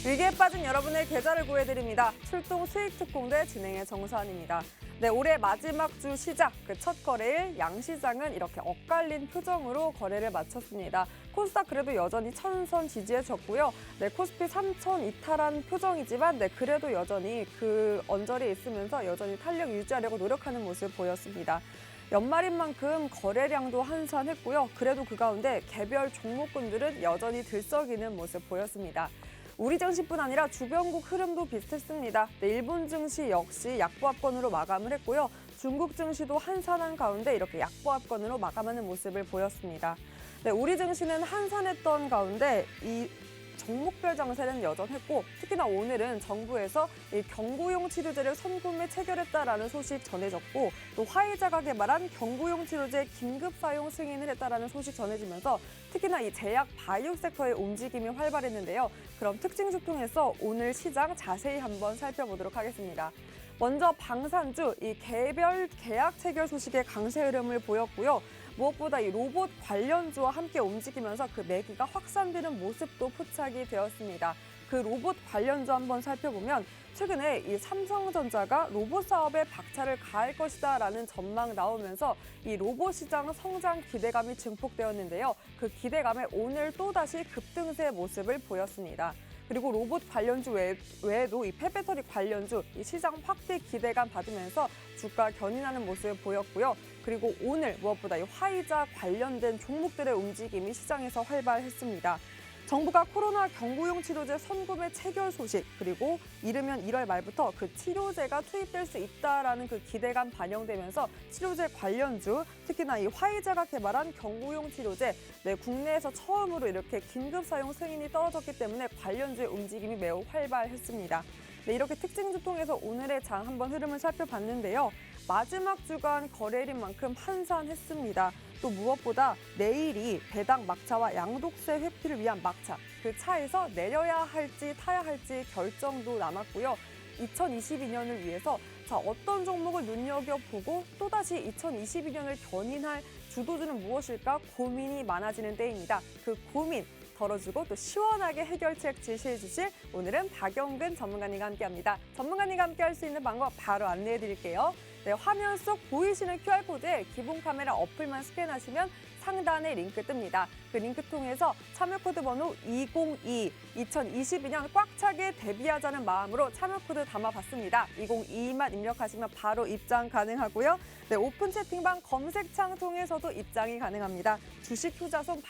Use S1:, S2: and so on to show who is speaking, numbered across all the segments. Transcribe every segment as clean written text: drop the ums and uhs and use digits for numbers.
S1: 위기에 빠진 여러분의 계좌를 구해드립니다. 출동 수익특공대 진행의 정수환입니다. 네, 올해 마지막 주 시작, 그 첫 거래일 양시장은 이렇게 엇갈린 표정으로 거래를 마쳤습니다. 코스닥 그래도 여전히 1000선 지지해줬고요. 네, 코스피 3000 이탈한 표정이지만 그래도 여전히 그 언저리에 있으면서 여전히 탄력 유지하려고 노력하는 모습 보였습니다. 연말인 만큼 거래량도 한산했고요. 그래도 그 가운데 개별 종목군들은 여전히 들썩이는 모습 보였습니다. 우리 증시뿐 아니라 주변국 흐름도 비슷했습니다. 네, 일본 증시 역시 약보합권으로 마감을 했고요. 중국 증시도 한산한 가운데 이렇게 약보합권으로 마감하는 모습을 보였습니다. 네, 우리 증시는 한산했던 가운데 이 종목별 장세는 여전했고 특히나 오늘은 정부에서 이 경구용 치료제를 선구매 체결했다라는 소식 전해졌고 또 화이자가 개발한 경구용 치료제 긴급 사용 승인을 했다라는 소식 전해지면서 특히나 이 제약 바이오 섹터의 움직임이 활발했는데요. 그럼 특징주 통해서 오늘 시장 자세히 한번 살펴보도록 하겠습니다. 먼저 방산주, 이 개별 계약 체결 소식의 강세 흐름을 보였고요. 무엇보다 이 로봇 관련주와 함께 움직이면서 그 매기가 확산되는 모습도 포착이 되었습니다. 그 로봇 관련주 한번 살펴보면 최근에 이 삼성전자가 로봇 사업에 박차를 가할 것이다라는 전망 나오면서 이 로봇 시장 성장 기대감이 증폭되었는데요. 그 기대감에 오늘 또다시 급등세 모습을 보였습니다. 그리고 로봇 관련주 외에도 이 폐배터리 관련주 이 시장 확대 기대감 받으면서 주가 견인하는 모습을 보였고요. 그리고 오늘 무엇보다 이 화이자 관련된 종목들의 움직임이 시장에서 활발했습니다. 정부가 코로나 경구용 치료제 선구매 체결 소식 그리고 이르면 1월 말부터 그 치료제가 투입될 수 있다라는 그 기대감 반영되면서 치료제 관련주 특히나 이 화이자가 개발한 경구용 치료제 국내에서 처음으로 이렇게 긴급 사용 승인이 떨어졌기 때문에 관련주의 움직임이 매우 활발했습니다. 이렇게 특징주 통해서 오늘의 장 한번 흐름을 살펴봤는데요. 마지막 주간 거래일인 만큼 한산했습니다. 또 무엇보다 내일이 배당 막차와 양독세 회피를 위한 막차, 그 차에서 내려야 할지 타야 할지 결정도 남았고요. 2022년을 위해서 어떤 종목을 눈여겨보고 또다시 2022년을 견인할 주도주는 무엇일까 고민이 많아지는 때입니다. 그 고민 덜어주고 또 시원하게 해결책 제시해 주실 오늘은 박영근 전문가님과 함께합니다. 전문가님과 함께할 수 있는 방법 바로 안내해 드릴게요. 네, 화면 속 보이시는 QR코드에 기본 카메라 어플만 스캔하시면 상단에 링크 뜹니다. 그 링크 통해서 참여 코드 번호 2022년 꽉 차게 데뷔하자는 마음으로 참여 코드 담아봤습니다. 2022만 입력하시면 바로 입장 가능하고요. 네, 오픈 채팅방 검색창 통해서도 입장이 가능합니다. 주식 효자손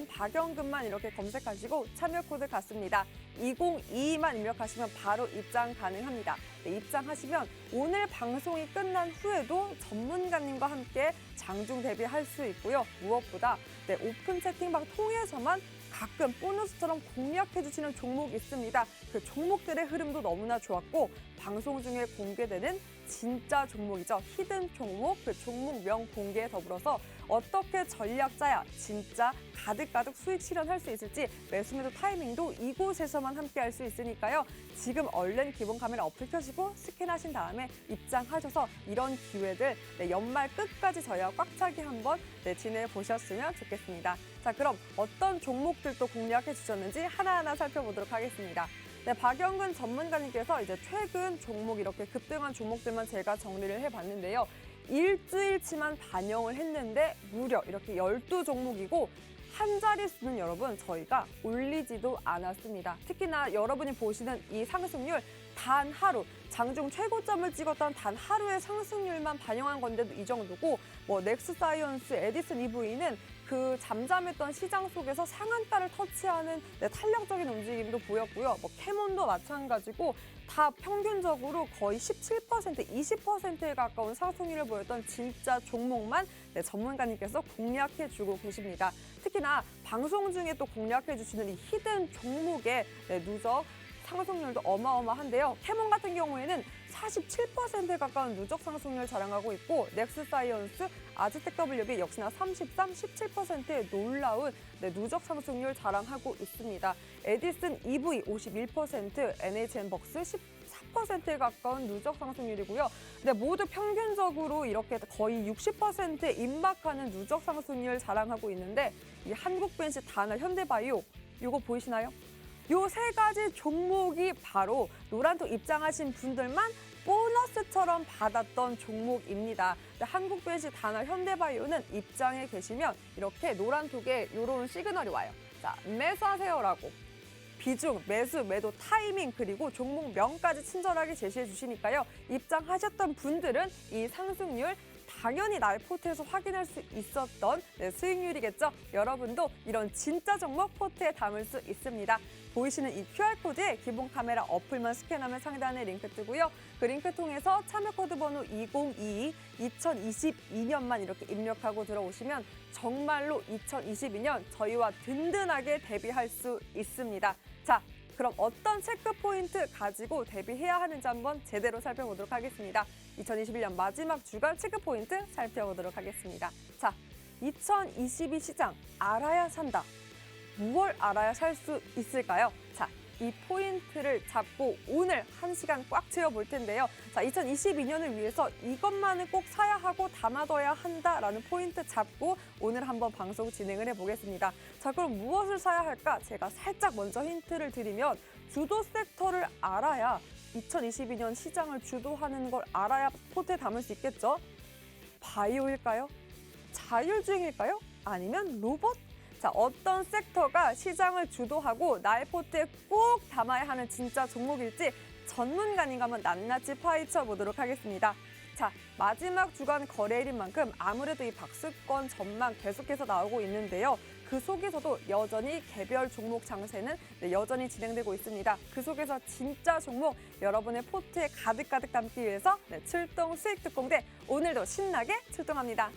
S1: 박영근만 이렇게 검색하시고 참여 코드 같습니다. 2022만 입력하시면 바로 입장 가능합니다. 네, 입장하시면 오늘 방송이 끝난 후에도 전문가님과 함께 장중 대비할 수 있고요. 무엇보다 오픈 채팅방 통해서만 가끔 보너스처럼 공략해 주시는 종목이 있습니다. 그 종목들의 흐름도 너무나 좋았고 방송 중에 공개되는 진짜 종목이죠. 히든 종목, 그 종목명 공개에 더불어서 어떻게 전략 짜야 진짜 가득가득 수익 실현할 수 있을지 매수매도 타이밍도 이곳에서만 함께 할 수 있으니까요. 지금 얼른 기본 카메라 어플 켜시고 스캔하신 다음에 입장하셔서 이런 기회들 연말 끝까지 저희와 꽉 차게 한번 진행해 보셨으면 좋겠습니다. 자, 그럼 어떤 종목들도 공략해 주셨는지 하나하나 살펴보도록 하겠습니다. 네, 박영근 전문가님께서 이제 최근 종목 이렇게 급등한 종목들만 제가 정리를 해봤는데요. 일주일치만 반영을 했는데 무려 이렇게 12종목이고 한 자릿수는 여러분 저희가 올리지도 않았습니다. 특히나 여러분이 보시는 이 상승률 단 하루, 장중 최고점을 찍었던 단 하루의 상승률만 반영한 건데도 이 정도고 넥스사이언스, 에디슨 EV는 그 잠잠했던 시장 속에서 상한가를 터치하는 탄력적인 움직임도 보였고요. 캐몬도 마찬가지고 다 평균적으로 거의 17%, 20%에 가까운 상승률을 보였던 진짜 종목만 전문가님께서 공략해주고 계십니다. 특히나 방송 중에 또 공략해주시는 이 히든 종목의 누적 상승률도 어마어마한데요. 캐몬 같은 경우에는 47%에 가까운 누적 상승률 자랑하고 있고 넥스사이언스, 아즈텍WB 역시나 33, 17%의 놀라운 누적 상승률 자랑하고 있습니다. 에디슨 EV 51%, NHN벅스 14%에 가까운 누적 상승률이고요. 모두 평균적으로 이렇게 거의 60%에 임박하는 누적 상승률 자랑하고 있는데 이 한국벤시, 다나, 현대바이오 이거 보이시나요? 요 세 가지 종목이 바로 노란톡 입장하신 분들만 보너스처럼 받았던 종목입니다. 한국벤시, 다나, 현대바이오는 입장에 계시면 이렇게 노란톡에 이런 시그널이 와요. 자, 매수하세요라고. 비중, 매수, 매도 타이밍, 그리고 종목명까지 친절하게 제시해 주시니까요. 입장하셨던 분들은 이 상승률 당연히 나의 포트에서 확인할 수 있었던 수익률이겠죠. 여러분도 이런 진짜 종목 포트에 담을 수 있습니다. 보이시는 이 QR코드에 기본 카메라 어플만 스캔하면 상단에 링크 뜨고요. 그 링크 통해서 참여 코드 번호 2022, 2022년만 이렇게 입력하고 들어오시면 정말로 2022년 저희와 든든하게 대비할 수 있습니다. 자, 그럼 어떤 체크 포인트 가지고 대비해야 하는지 한번 제대로 살펴보도록 하겠습니다. 2021년 마지막 주간 체크 포인트 살펴보도록 하겠습니다. 자, 2022 시장 알아야 산다. 무엇을 알아야 살 수 있을까요? 자, 이 포인트를 잡고 오늘 1시간 꽉 채워볼 텐데요. 자, 2022년을 위해서 이것만은 꼭 사야 하고 담아둬야 한다라는 포인트 잡고 오늘 한번 방송 진행을 해보겠습니다. 자, 그럼 무엇을 사야 할까? 제가 살짝 먼저 힌트를 드리면 주도 섹터를 알아야 2022년 시장을 주도하는 걸 알아야 포트에 담을 수 있겠죠? 바이오일까요? 자율주행일까요? 아니면 로봇? 자, 어떤 섹터가 시장을 주도하고 나의 포트에 꼭 담아야 하는 진짜 종목일지 전문가님과 한번 낱낱이 파헤쳐 보도록 하겠습니다. 자, 마지막 주간 거래일인 만큼 아무래도 이 박스권 전망 계속해서 나오고 있는데요. 그 속에서도 여전히 개별 종목 장세는 여전히 진행되고 있습니다. 그 속에서 진짜 종목 여러분의 포트에 가득가득 담기 위해서 출동 수익 특공대 오늘도 신나게 출동합니다.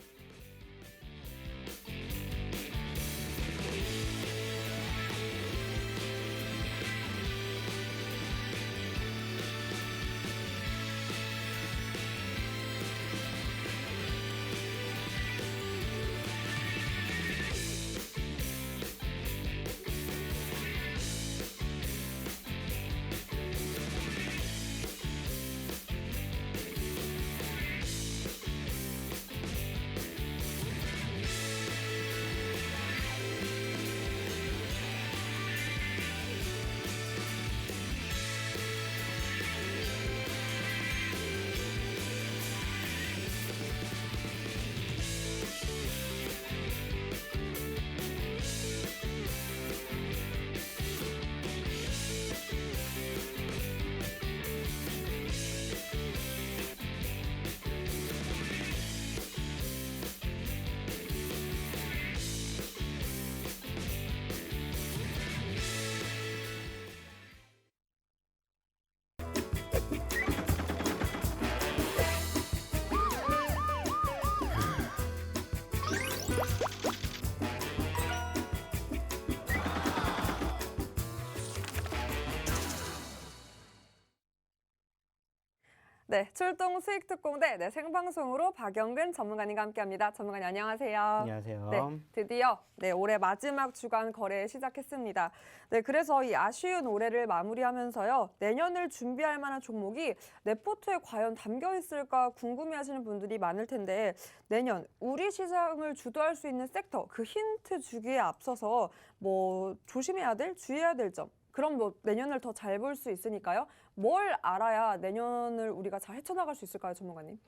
S1: 네, 출동 수익 특공대 생방송으로 박영근 전문가님과 함께합니다. 전문가님 안녕하세요.
S2: 안녕하세요.
S1: 네, 드디어 올해 마지막 주간 거래 시작했습니다. 네, 그래서 이 아쉬운 올해를 마무리하면서요. 내년을 준비할 만한 종목이 내 포트에 과연 담겨 있을까 궁금해하시는 분들이 많을 텐데 내년 우리 시장을 주도할 수 있는 섹터 그 힌트 주기에 앞서서 뭐 조심해야 될, 주의해야 될 점. 그럼 뭐 내년을 더 잘 볼 수 있으니까요. 뭘 알아야 내년을 우리가 잘 헤쳐나갈 수 있을까요, 전문가님?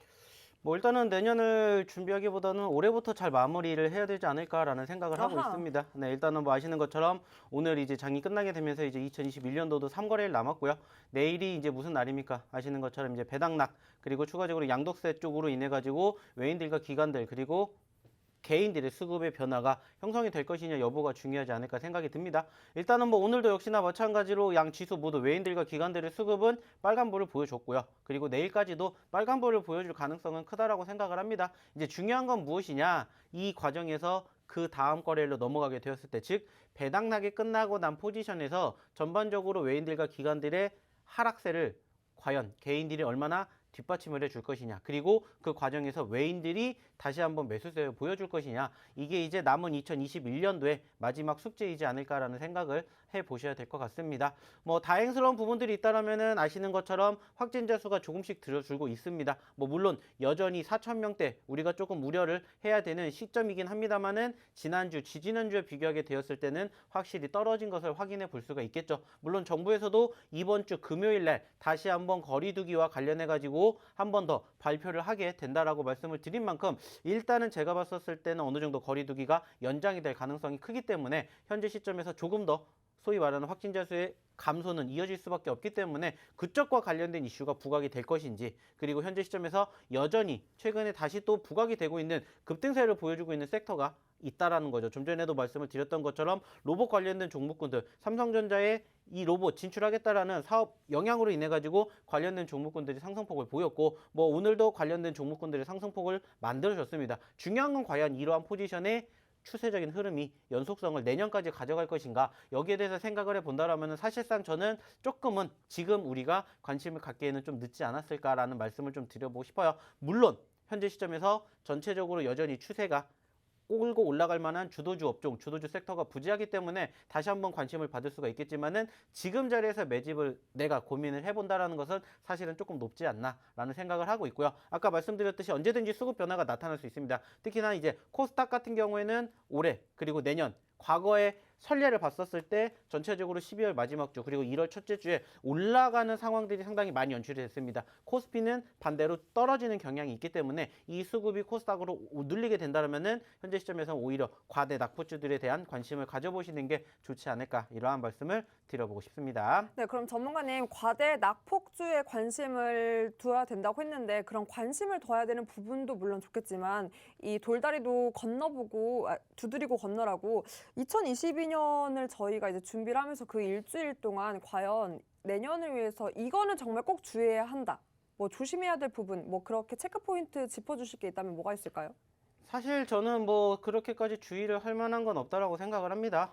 S2: 뭐 일단은 내년을 준비하기보다는 올해부터 잘 마무리를 해야 되지 않을까라는 생각을 하고
S1: 아하.
S2: 있습니다. 네, 일단은 뭐 아시는 것처럼 오늘 이제 장이 끝나게 되면서 이제 2021년도도 3거래일 남았고요. 내일이 이제 무슨 날입니까? 아시는 것처럼 이제 배당락 그리고 추가적으로 양도세 쪽으로 인해 가지고 외인들과 기관들 그리고 개인들의 수급의 변화가 형성이 될 것이냐 여부가 중요하지 않을까 생각이 듭니다. 일단은 뭐 오늘도 역시나 마찬가지로 양 지수 모두 외인들과 기관들의 수급은 빨간불을 보여줬고요. 그리고 내일까지도 빨간불을 보여줄 가능성은 크다라고 생각을 합니다. 이제 중요한 건 무엇이냐? 이 과정에서 그 다음 거래일로 넘어가게 되었을 때, 즉 배당락이 끝나고 난 포지션에서 전반적으로 외인들과 기관들의 하락세를 과연 개인들이 얼마나 뒷받침을 해줄 것이냐, 그리고 그 과정에서 외인들이 다시 한번 매수세를 보여줄 것이냐, 이게 이제 남은 2021년도에 마지막 숙제이지 않을까라는 생각을 해보셔야 될 것 같습니다. 뭐 다행스러운 부분들이 있다라면은 아시는 것처럼 확진자 수가 조금씩 줄고 있습니다. 뭐 물론 여전히 4,000명대 우리가 조금 우려를 해야 되는 시점이긴 합니다만은 지난주, 지지난주에 비교하게 되었을 때는 확실히 떨어진 것을 확인해 볼 수가 있겠죠. 물론 정부에서도 이번 주 금요일 날 다시 한번 거리두기와 관련해 가지고 한 번 더 발표를 하게 된다라고 말씀을 드린 만큼 일단은 제가 봤었을 때는 어느 정도 거리두기가 연장이 될 가능성이 크기 때문에 현재 시점에서 조금 더 소위 말하는 확진자 수의 감소는 이어질 수밖에 없기 때문에 그쪽과 관련된 이슈가 부각이 될 것인지, 그리고 현재 시점에서 여전히 최근에 다시 또 부각이 되고 있는 급등세를 보여주고 있는 섹터가 있다라는 거죠. 좀 전에도 말씀을 드렸던 것처럼 로봇 관련된 종목군들, 삼성전자에 이 로봇 진출하겠다라는 사업 영향으로 인해 가지고 관련된 종목군들이 상승폭을 보였고, 뭐 오늘도 관련된 종목군들이 상승폭을 만들어줬습니다. 중요한 건 과연 이러한 포지션의 추세적인 흐름이 연속성을 내년까지 가져갈 것인가, 여기에 대해서 생각을 해본다라면 사실상 저는 조금은 지금 우리가 관심을 갖기에는 좀 늦지 않았을까라는 말씀을 좀 드려보고 싶어요. 물론 현재 시점에서 전체적으로 여전히 추세가 끌고 올라갈 만한 주도주 업종, 주도주 섹터가 부재하기 때문에 다시 한번 관심을 받을 수가 있겠지만은 지금 자리에서 매집을 내가 고민을 해본다라는 것은 사실은 조금 높지 않나라는 생각을 하고 있고요. 아까 말씀드렸듯이 언제든지 수급 변화가 나타날 수 있습니다. 특히나 이제 코스닥 같은 경우에는 올해 그리고 내년, 과거에 선례를 봤었을 때 전체적으로 12월 마지막 주 그리고 1월 첫째 주에 올라가는 상황들이 상당히 많이 연출이 됐습니다. 코스피는 반대로 떨어지는 경향이 있기 때문에 이 수급이 코스닥으로 눌리게 된다면은 현재 시점에서는 오히려 과대 낙폭주들에 대한 관심을 가져보시는 게 좋지 않을까, 이러한 말씀을 드려보고 싶습니다.
S1: 네, 그럼 전문가님, 과대 낙폭주에 관심을 둬야 된다고 했는데 그런 관심을 둬야 되는 부분도 물론 좋겠지만 이 돌다리도 건너보고 두드리고 건너라고 2022년을 저희가 이제 준비를 하면서 그 일주일 동안 과연 내년을 위해서 이거는 정말 꼭 주의해야 한다, 뭐 조심해야 될 부분, 뭐 그렇게 체크 포인트 짚어주실 게 있다면 뭐가 있을까요?
S2: 사실 저는 뭐 그렇게까지 주의를 할 만한 건 없다라고 생각을 합니다.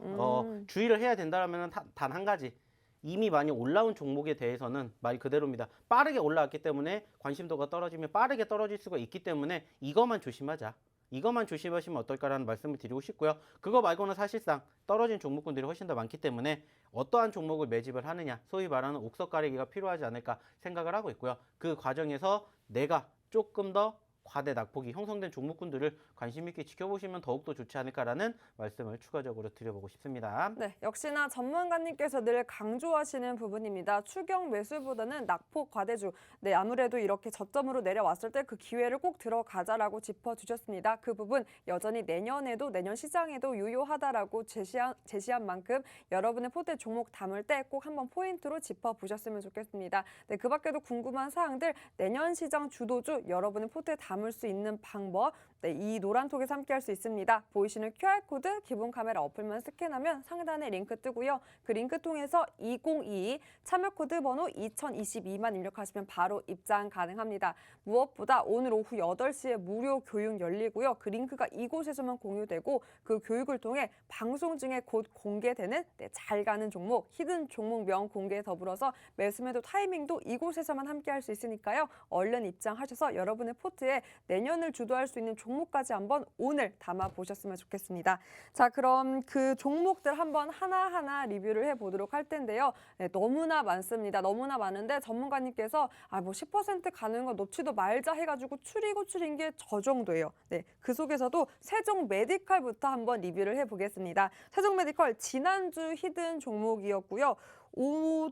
S2: 주의를 해야 된다라면 단 한 가지. 이미 많이 올라온 종목에 대해서는 말 그대로입니다. 빠르게 올라왔기 때문에 관심도가 떨어지면 빠르게 떨어질 수가 있기 때문에 이것만 조심하자. 이것만 조심하시면 어떨까라는 말씀을 드리고 싶고요. 그거 말고는 사실상 떨어진 종목군들이 훨씬 더 많기 때문에 어떠한 종목을 매집을 하느냐, 소위 말하는 옥석 가리기가 필요하지 않을까 생각을 하고 있고요. 그 과정에서 내가 조금 더 과대 낙폭이 형성된 종목군들을 관심 있게 지켜보시면 더욱더 좋지 않을까라는 말씀을 추가적으로 드려보고 싶습니다.
S1: 네, 역시나 전문가님께서 늘 강조하시는 부분입니다. 추경 매수보다는 낙폭 과대주. 네, 아무래도 이렇게 저점으로 내려왔을 때 그 기회를 꼭 들어가자라고 짚어주셨습니다. 그 부분 여전히 내년에도, 내년 시장에도 유효하다라고 제시한 만큼 여러분의 포트에 종목 담을 때 꼭 한번 포인트로 짚어보셨으면 좋겠습니다. 네, 그 밖에도 궁금한 사항들, 내년 시장 주도주 여러분의 포트에 담을 수 있는 방법, 네, 이 노란톡에서 함께할 수 있습니다. 보이시는 QR코드 기본 카메라 어플만 스캔하면 상단에 링크 뜨고요. 그 링크 통해서 2022 참여 코드 번호 2022만 입력하시면 바로 입장 가능합니다. 무엇보다 오늘 오후 8시에 무료 교육 열리고요. 그 링크가 이곳에서만 공유되고 그 교육을 통해 방송 중에 곧 공개되는 잘 가는 종목, 히든 종목명 공개에 더불어서 매수매도 타이밍도 이곳에서만 함께할 수 있으니까요. 얼른 입장하셔서 여러분의 포트에 내년을 주도할 수 있는 종목까지 한번 오늘 담아보셨으면 좋겠습니다. 자, 그럼 그 종목들 한번 하나하나 리뷰를 해보도록 할 텐데요. 네, 너무나 많습니다. 너무나 많은데 전문가님께서 뭐 10% 가는 거 놓지도 말자 해가지고 추린 게 저 정도예요. 네, 그 속에서도 세종 메디컬부터 한번 리뷰를 해보겠습니다. 세종 메디컬 지난주 히든 종목이었고요.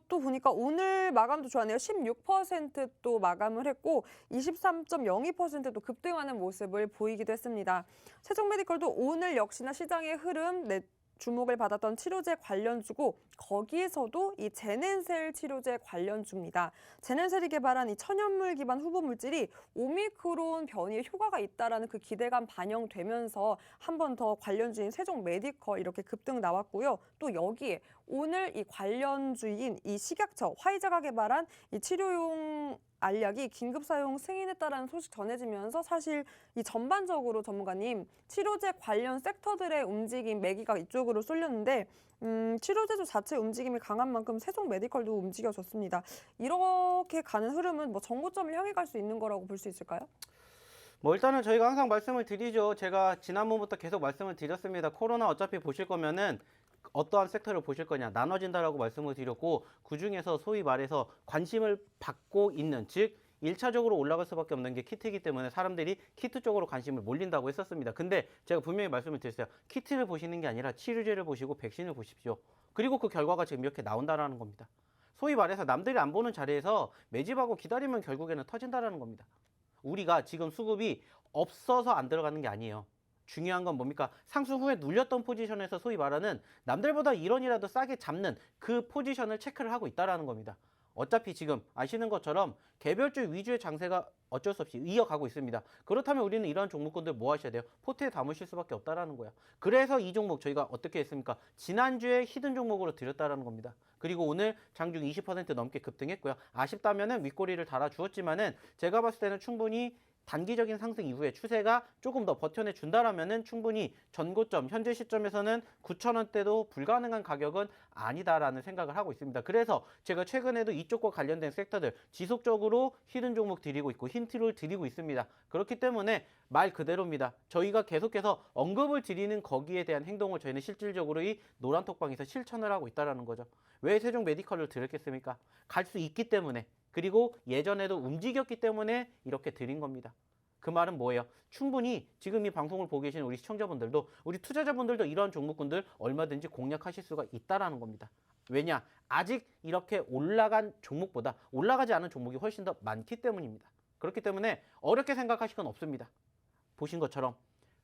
S1: 또 보니까 오늘 마감도 좋았네요. 16%또 마감을 했고 23.02%도 급등하는 모습을 보이기도 했습니다. 세종메디컬도 오늘 역시나 시장의 흐름, 주목을 받았던 치료제 관련주고 거기에서도 이 제넨셀 치료제 관련주입니다. 제넨셀이 개발한 이 천연물 기반 후보 물질이 오미크론 변이에 효과가 있다라는 그 기대감 반영되면서 한 번 더 관련주인 세종 메디컬 이렇게 급등 나왔고요. 또 여기에 오늘 이 관련주인 이 식약처 화이자가 개발한 이 치료용 알약이 긴급 사용 승인했다라는 소식 전해지면서 사실 이 전반적으로 전문가님 치료제 관련 섹터들의 움직임 매기가 이쪽으로 쏠렸는데 치료제조 자체 움직임이 강한 만큼 세종 메디컬도 움직여졌습니다. 이렇게 가는 흐름은 뭐 정고점을 향해 갈 수 있는 거라고 볼 수 있을까요?
S2: 뭐 일단은 저희가 항상 말씀을 드리죠. 제가 지난번부터 계속 말씀을 드렸습니다. 코로나 어차피 보실 거면은 어떠한 섹터를 보실 거냐 나눠진다라고 말씀을 드렸고 그중에서 소위 말해서 관심을 받고 있는 즉 1차적으로 올라갈 수밖에 없는 게 키트이기 때문에 사람들이 키트 쪽으로 관심을 몰린다고 했었습니다. 근데 제가 분명히 말씀을 드렸어요. 키트를 보시는 게 아니라 치료제를 보시고 백신을 보십시오. 그리고 그 결과가 지금 이렇게 나온다라는 겁니다. 소위 말해서 남들이 안 보는 자리에서 매집하고 기다리면 결국에는 터진다라는 겁니다. 우리가 지금 수급이 없어서 안 들어가는 게 아니에요. 중요한 건 뭡니까? 상승 후에 눌렸던 포지션에서 소위 말하는 남들보다 1원이라도 싸게 잡는 그 포지션을 체크를 하고 있다라는 겁니다. 어차피 지금 아시는 것처럼 개별주 위주의 장세가 어쩔 수 없이 이어가고 있습니다. 그렇다면 우리는 이러한 종목군들 뭐 하셔야 돼요? 포트에 담으실 수밖에 없다라는 거야. 그래서 이 종목 저희가 어떻게 했습니까? 지난주에 히든 종목으로 드렸다라는 겁니다. 그리고 오늘 장중 20% 넘게 급등했고요. 아쉽다면은 윗꼬리를 달아주었지만은 제가 봤을 때는 충분히 단기적인 상승 이후에 추세가 조금 더 버텨내 준다라면은 충분히 전고점 현재 시점에서는 9,000원대도 불가능한 가격은 아니다라는 생각을 하고 있습니다. 그래서 제가 최근에도 이쪽과 관련된 섹터들 지속적으로 히든 종목 드리고 있고 힌트를 드리고 있습니다. 그렇기 때문에 말 그대로입니다. 저희가 계속해서 언급을 드리는 거기에 대한 행동을 저희는 실질적으로 이 노란톡방에서 실천을 하고 있다는 거죠. 왜 세종 메디컬을 드렸겠습니까? 갈 수 있기 때문에 그리고 예전에도 움직였기 때문에 이렇게 드린 겁니다. 그 말은 뭐예요? 충분히 지금 이 방송을 보고 계시는 우리 시청자분들도 우리 투자자분들도 이런 종목군들 얼마든지 공략하실 수가 있다라는 겁니다. 왜냐? 아직 이렇게 올라간 종목보다 올라가지 않은 종목이 훨씬 더 많기 때문입니다. 그렇기 때문에 어렵게 생각하실 건 없습니다. 보신 것처럼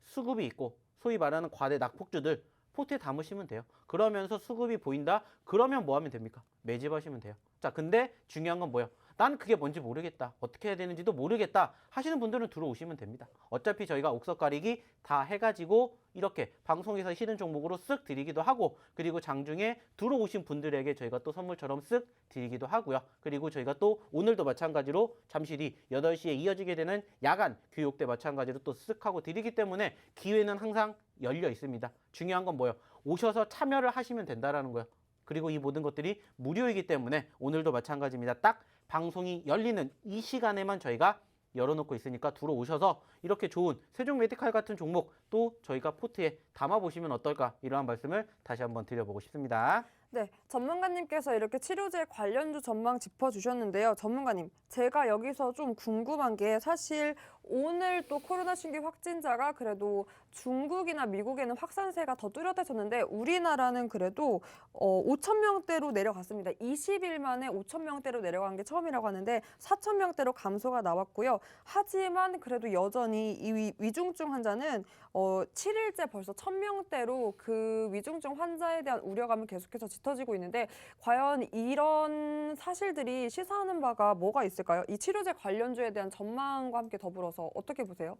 S2: 수급이 있고 소위 말하는 과대 낙폭주들 포트에 담으시면 돼요. 그러면서 수급이 보인다? 그러면 뭐 하면 됩니까? 매집하시면 돼요. 자, 근데 중요한 건 뭐예요? 난 그게 뭔지 모르겠다. 어떻게 해야 되는지도 모르겠다. 하시는 분들은 들어오시면 됩니다. 어차피 저희가 옥석 가리기 다 해가지고 이렇게 방송에서 히든 종목으로 쓱 드리기도 하고 그리고 장중에 들어오신 분들에게 저희가 또 선물처럼 쓱 드리기도 하고요. 그리고 저희가 또 오늘도 마찬가지로 잠시 뒤 8시에 이어지게 되는 야간 교육 때 마찬가지로 또 쓱 하고 드리기 때문에 기회는 항상 열려 있습니다. 중요한 건 뭐예요? 오셔서 참여를 하시면 된다라는 거예요. 그리고 이 모든 것들이 무료이기 때문에 오늘도 마찬가지입니다. 딱 방송이 열리는 이 시간에만 저희가 열어놓고 있으니까 들어오셔서 이렇게 좋은 세종 메디칼 같은 종목 또 저희가 포트에 담아보시면 어떨까 이러한 말씀을 다시 한번 드려보고 싶습니다.
S1: 네, 전문가님께서 이렇게 치료제 관련주 전망 짚어주셨는데요. 전문가님, 제가 여기서 좀 궁금한 게 사실 오늘 또 코로나 신규 확진자가 그래도 중국이나 미국에는 확산세가 더 뚜렷해졌는데 우리나라는 그래도 5천 명대로 내려갔습니다. 20일 만에 5천 명대로 내려간 게 처음이라고 하는데 4천 명대로 감소가 나왔고요. 하지만 그래도 여전히 이 위중증 환자는 7일째 벌써 1,000명대로 그 위중증 환자에 대한 우려감을 계속해서 짙어지고 있는데 과연 이런 사실들이 시사하는 바가 뭐가 있을까요? 이 치료제 관련주에 대한 전망과 함께 더불어서 어떻게 보세요?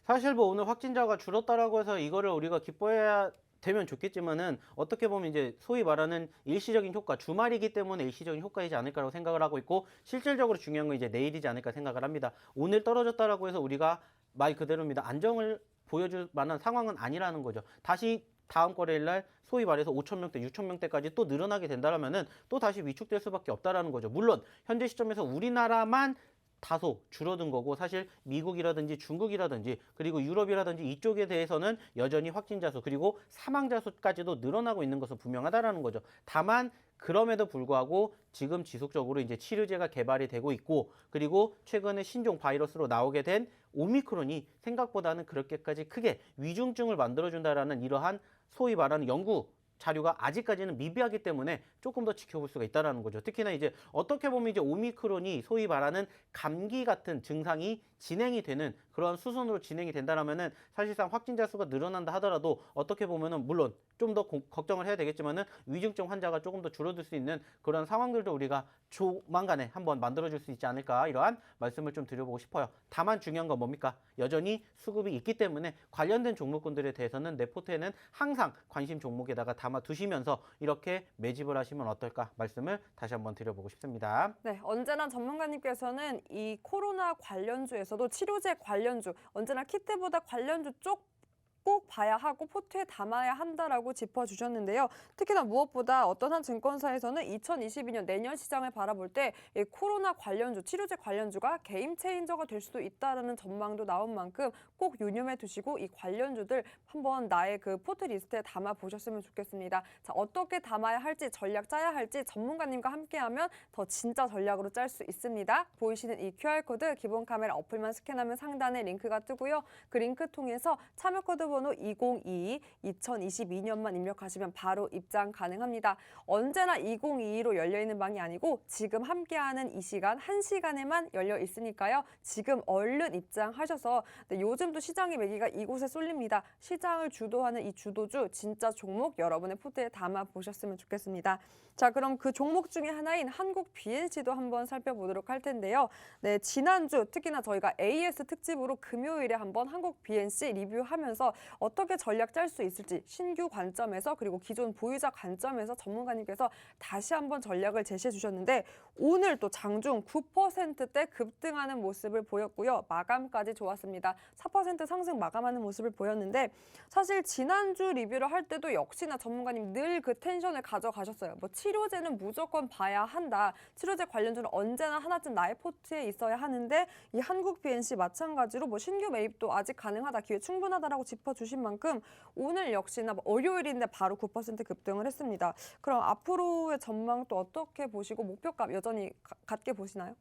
S2: 사실 뭐 오늘 확진자가 줄었다라고 해서 이거를 우리가 기뻐해야 되면 좋겠지만은 어떻게 보면 이제 소위 말하는 일시적인 효과, 주말이기 때문에 일시적인 효과이지 않을까라고 생각을 하고 있고 실질적으로 중요한 건 이제 내일이지 않을까 생각을 합니다. 오늘 떨어졌다라고 해서 우리가 말 그대로입니다. 안정을 보여줄 만한 상황은 아니라는 거죠. 다시 다음 거래일 날 소위 말해서 5,000명대, 6,000명대까지 또 늘어나게 된다면은 또 다시 위축될 수밖에 없다라는 거죠. 물론 현재 시점에서 우리나라만 다소 줄어든 거고 사실 미국이라든지 중국이라든지 그리고 유럽이라든지 이쪽에 대해서는 여전히 확진자 수 그리고 사망자 수까지도 늘어나고 있는 것은 분명하다라는 거죠. 다만 그럼에도 불구하고 지금 지속적으로 이제 치료제가 개발이 되고 있고 그리고 최근에 신종 바이러스로 나오게 된 오미크론이 생각보다는 그렇게까지 크게 위중증을 만들어준다라는 이러한 소위 말하는 연구 자료가 아직까지는 미비하기 때문에 조금 더 지켜볼 수가 있다는 거죠. 특히나 이제 어떻게 보면 이제 오미크론이 소위 말하는 감기 같은 증상이 진행이 되는 그런 수순으로 진행이 된다면은 사실상 확진자 수가 늘어난다 하더라도 어떻게 보면은 물론 좀 더 걱정을 해야 되겠지만은 위중증 환자가 조금 더 줄어들 수 있는 그런 상황들도 우리가 조만간에 한번 만들어줄 수 있지 않을까 이러한 말씀을 좀 드려보고 싶어요. 다만 중요한 건 뭡니까? 여전히 수급이 있기 때문에 관련된 종목군들에 대해서는 내 포트에는 항상 관심 종목에다가 담아 두시면서 이렇게 매집을 하시면 어떨까 말씀을 다시 한번 드려보고 싶습니다.
S1: 네, 언제나 전문가님께서는 이 코로나 관련주에서도 치료제 관련주, 언제나 키트보다 관련주 쪽 꼭 봐야 하고 포트에 담아야 한다라고 짚어주셨는데요. 특히나 무엇보다 어떤 한 증권사에서는 2022년 내년 시장을 바라볼 때 이 코로나 관련주, 치료제 관련주가 게임 체인저가 될 수도 있다라는 전망도 나온 만큼 꼭 유념해 두시고 이 관련주들 한번 나의 그 포트 리스트에 담아 보셨으면 좋겠습니다. 자, 어떻게 담아야 할지, 전략 짜야 할지 전문가님과 함께하면 더 진짜 전략으로 짤 수 있습니다. 보이시는 이 QR코드 기본 카메라 어플만 스캔하면 상단에 링크가 뜨고요. 그 링크 통해서 참여 코드 번호 2022, 2022년만 입력하시면 바로 입장 가능합니다. 언제나 2022로 열려있는 방이 아니고 지금 함께하는 이 시간, 1시간에만 열려 있으니까요. 지금 얼른 입장하셔서 요즘도 시장의 매기가 이곳에 쏠립니다. 시장을 주도하는 이 주도주, 진짜 종목 여러분의 포트에 담아 보셨으면 좋겠습니다. 자, 그럼 그 종목 중에 하나인 한국 BNC도 한번 살펴보도록 할 텐데요. 네, 지난주 특히나 저희가 AS 특집으로 금요일에 한번 한국 BNC 리뷰하면서 어떻게 전략 짤 수 있을지 신규 관점에서 그리고 기존 보유자 관점에서 전문가님께서 다시 한번 전략을 제시해 주셨는데 오늘 또 장중 9%대 급등하는 모습을 보였고요. 마감까지 좋았습니다. 4% 상승 마감하는 모습을 보였는데 사실 지난주 리뷰를 할 때도 역시나 전문가님 늘 그 텐션을 가져가셨어요. 뭐 치료제는 무조건 봐야 한다. 치료제 관련주는 언제나 하나쯤 나의 포트에 있어야 하는데 이 한국 BNC 마찬가지로 뭐 신규 매입도 아직 가능하다. 기회 충분하다라고 짚어주신 만큼 오늘 역시나 월요일인데 바로 9% 급등을 했습니다. 그럼 앞으로의 전망 또 어떻게 보시고 목표값 여전히 같게 보시나요?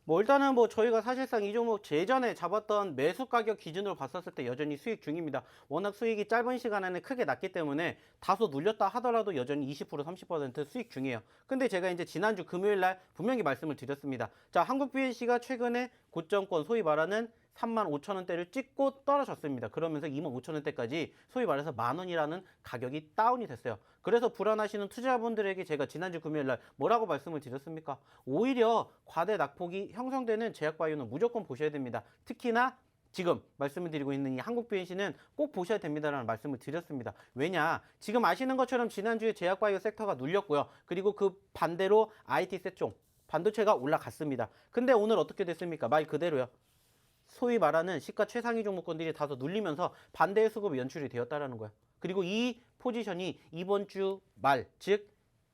S2: 뭐 일단은 뭐 저희가 사실상 이 종목 예전에 잡았던 매수 가격 기준으로 봤었을 때 여전히 수익 중입니다. 워낙 수익이 짧은 시간에는 크게 났기 때문에 다소 눌렸다 하더라도 여전히 20% 30% 수익 중이에요. 근데 제가 이제 지난주 금요일 날 분명히 말씀을 드렸습니다. 자, 한국 BNC가 최근에 고점권 소위 말하는 35,000원대를 찍고 떨어졌습니다. 그러면서 25,000원대까지 소위 말해서 만원이라는 가격이 다운이 됐어요. 그래서 불안하시는 투자자분들에게 제가 지난주 금요일 날 뭐라고 말씀을 드렸습니까? 오히려 과대 낙폭이 형성되는 제약바이오는 무조건 보셔야 됩니다. 특히나 지금 말씀을 드리고 있는 이 한국 BNC는 꼭 보셔야 됩니다라는 말씀을 드렸습니다. 왜냐? 지금 아시는 것처럼 지난주에 제약바이오 섹터가 눌렸고요. 그리고 그 반대로 IT 세종, 반도체가 올라갔습니다. 근데 오늘 어떻게 됐습니까? 말 그대로요. 소위 말하는 시가 최상위 종목군들이 다소 눌리면서 반대의 수급이 연출이 되었다라는 거예요. 그리고 이 포지션이 이번 주 말, 즉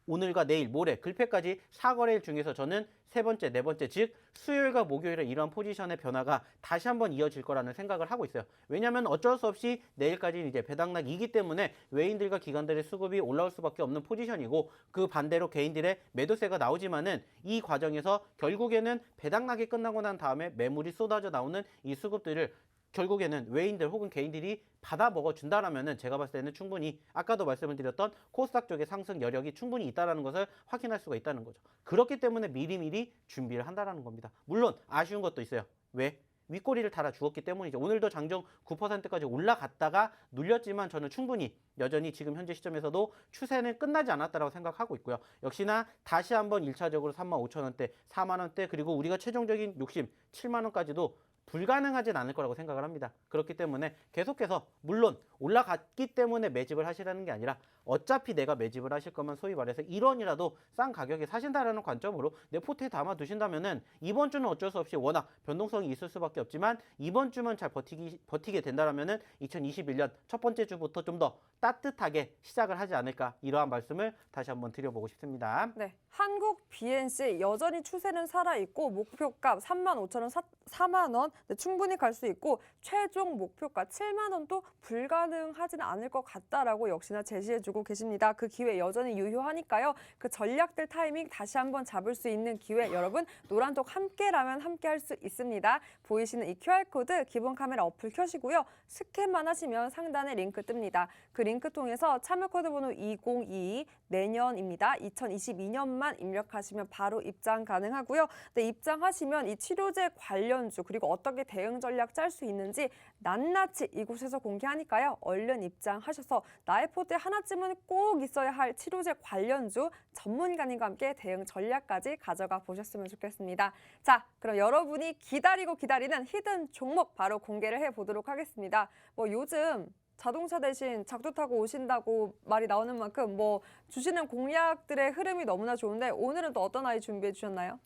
S2: 오늘과 내일, 모레, 글패까지 4거래일 중에서 저는 세 번째, 네 번째, 즉 수요일과 목요일에 이러한 포지션의 변화가 다시 한번 이어질 거라는 생각을 하고 있어요. 왜냐하면 어쩔 수 없이 내일까지는 이제 배당락이기 때문에 외인들과 기관들의 수급이 올라올 수밖에 없는 포지션이고 그 반대로 개인들의 매도세가 나오지만은 이 과정에서 결국에는 배당락이 끝나고 난 다음에 매물이 쏟아져 나오는 이 수급들을 결국에는 외인들 혹은 개인들이 받아 먹어준다라면은 제가 봤을 때는 충분히 아까도 말씀을 드렸던 코스닥 쪽의 상승 여력이 충분히 있다라는 것을 확인할 수가 있다는 거죠. 그렇기 때문에 미리미리 준비를 한다라는 겁니다. 물론 아쉬운 것도 있어요. 왜? 윗꼬리를 달아 주었기 때문이죠. 오늘도 장중 9%까지 올라갔다가 눌렸지만 저는 충분히 여전히 지금 현재 시점에서도 추세는 끝나지 않았다고 생각하고 있고요. 역시나 다시 한번 1차적으로 35,000원대, 4만원대 그리고 우리가 최종적인 욕심 7만원까지도 불가능하진 않을 거라고 생각을 합니다. 그렇기 때문에 계속해서 물론 올라갔기 때문에 매집을 하시라는 게 아니라 어차피 내가 매집을 하실 거면 소위 말해서 1원이라도 싼 가격에 사신다라는 관점으로 내 포트에 담아 두신다면은 이번 주는 어쩔 수 없이 워낙 변동성이 있을 수밖에 없지만 이번 주만 잘 버티게 된다라면은 2021년 첫 번째 주부터 좀 더 따뜻하게 시작을 하지 않을까 이러한 말씀을 다시 한번 드려보고 싶습니다.
S1: 네, 한국 BNC 여전히 추세는 살아있고 목표값 35,000원, 4만 원 충분히 갈 수 있고 최종 목표가 7만 원도 불가능하지는 않을 것 같다라고 역시나 제시해주고 앞두고 계십니다. 그 기회 여전히 유효하니까요. 그 전략들 타이밍 다시 한번 잡을 수 있는 기회 여러분 노란톡 함께라면 함께 할 수 있습니다. 보이시는 이 QR코드 기본 카메라 어플 켜시고요. 스캔만 하시면 상단에 링크 뜹니다. 그 링크 통해서 참여 코드 번호 2022 내년입니다. 2022년만 입력하시면 바로 입장 가능하고요. 네, 입장하시면 이 치료제 관련주 그리고 어떻게 대응 전략 짤 수 있는지 낱낱이 이곳에서 공개하니까요. 얼른 입장하셔서 나의 포트에 하나쯤은 꼭 있어야 할 치료제 관련주 전문가님과 함께 대응 전략까지 가져가 보셨으면 좋겠습니다. 자, 그럼 여러분이 기다리고 기다리는 히든 종목 바로 공개를 해보도록 하겠습니다. 뭐 요즘 자동차 대신 작두 타고 오신다고 말이 나오는 만큼 뭐 주시는 공략들의 흐름이 너무나 좋은데 오늘은 또 어떤 아이 준비해 주셨나요?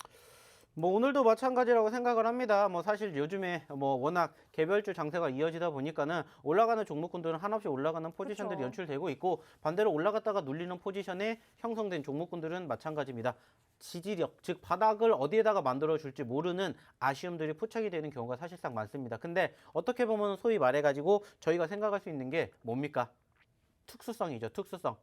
S2: 뭐 오늘도 마찬가지라고 생각을 합니다. 뭐 사실 요즘에 뭐 워낙 개별주 장세가 이어지다 보니까는 올라가는 종목군들은 한없이 올라가는 포지션들이
S1: 그쵸.
S2: 연출되고 있고 반대로 올라갔다가 눌리는 포지션에 형성된 종목군들은 마찬가지입니다. 지지력, 즉 바닥을 어디에다가 만들어 줄지 모르는 아쉬움들이 포착이 되는 경우가 사실상 많습니다. 근데 어떻게 보면 소위 말해가지고 저희가 생각할 수 있는 게 뭡니까? 특수성이죠. 특수성.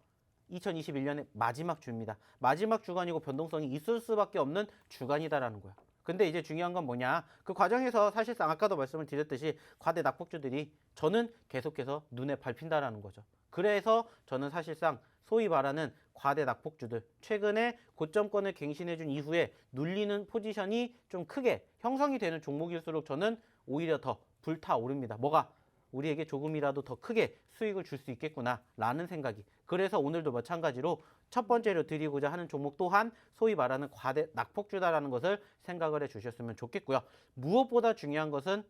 S2: 2021년의 마지막 주입니다. 마지막 주간이고 변동성이 있을 수밖에 없는 주간이다라는 거야. 근데 이제 중요한 건 뭐냐? 그 과정에서 사실상 아까도 말씀을 드렸듯이 과대 낙폭주들이 저는 계속해서 눈에 밟힌다라는 거죠. 그래서 저는 사실상 소위 말하는 과대 낙폭주들 최근에 고점권을 갱신해준 이후에 눌리는 포지션이 좀 크게 형성이 되는 종목일수록 저는 오히려 더 불타오릅니다. 뭐가? 우리에게 조금이라도 더 크게 수익을 줄 수 있겠구나라는 생각이. 그래서 오늘도 마찬가지로 첫 번째로 드리고자 하는 종목 또한 소위 말하는 과대 낙폭주다라는 것을 생각을 해주셨으면 좋겠고요. 무엇보다 중요한 것은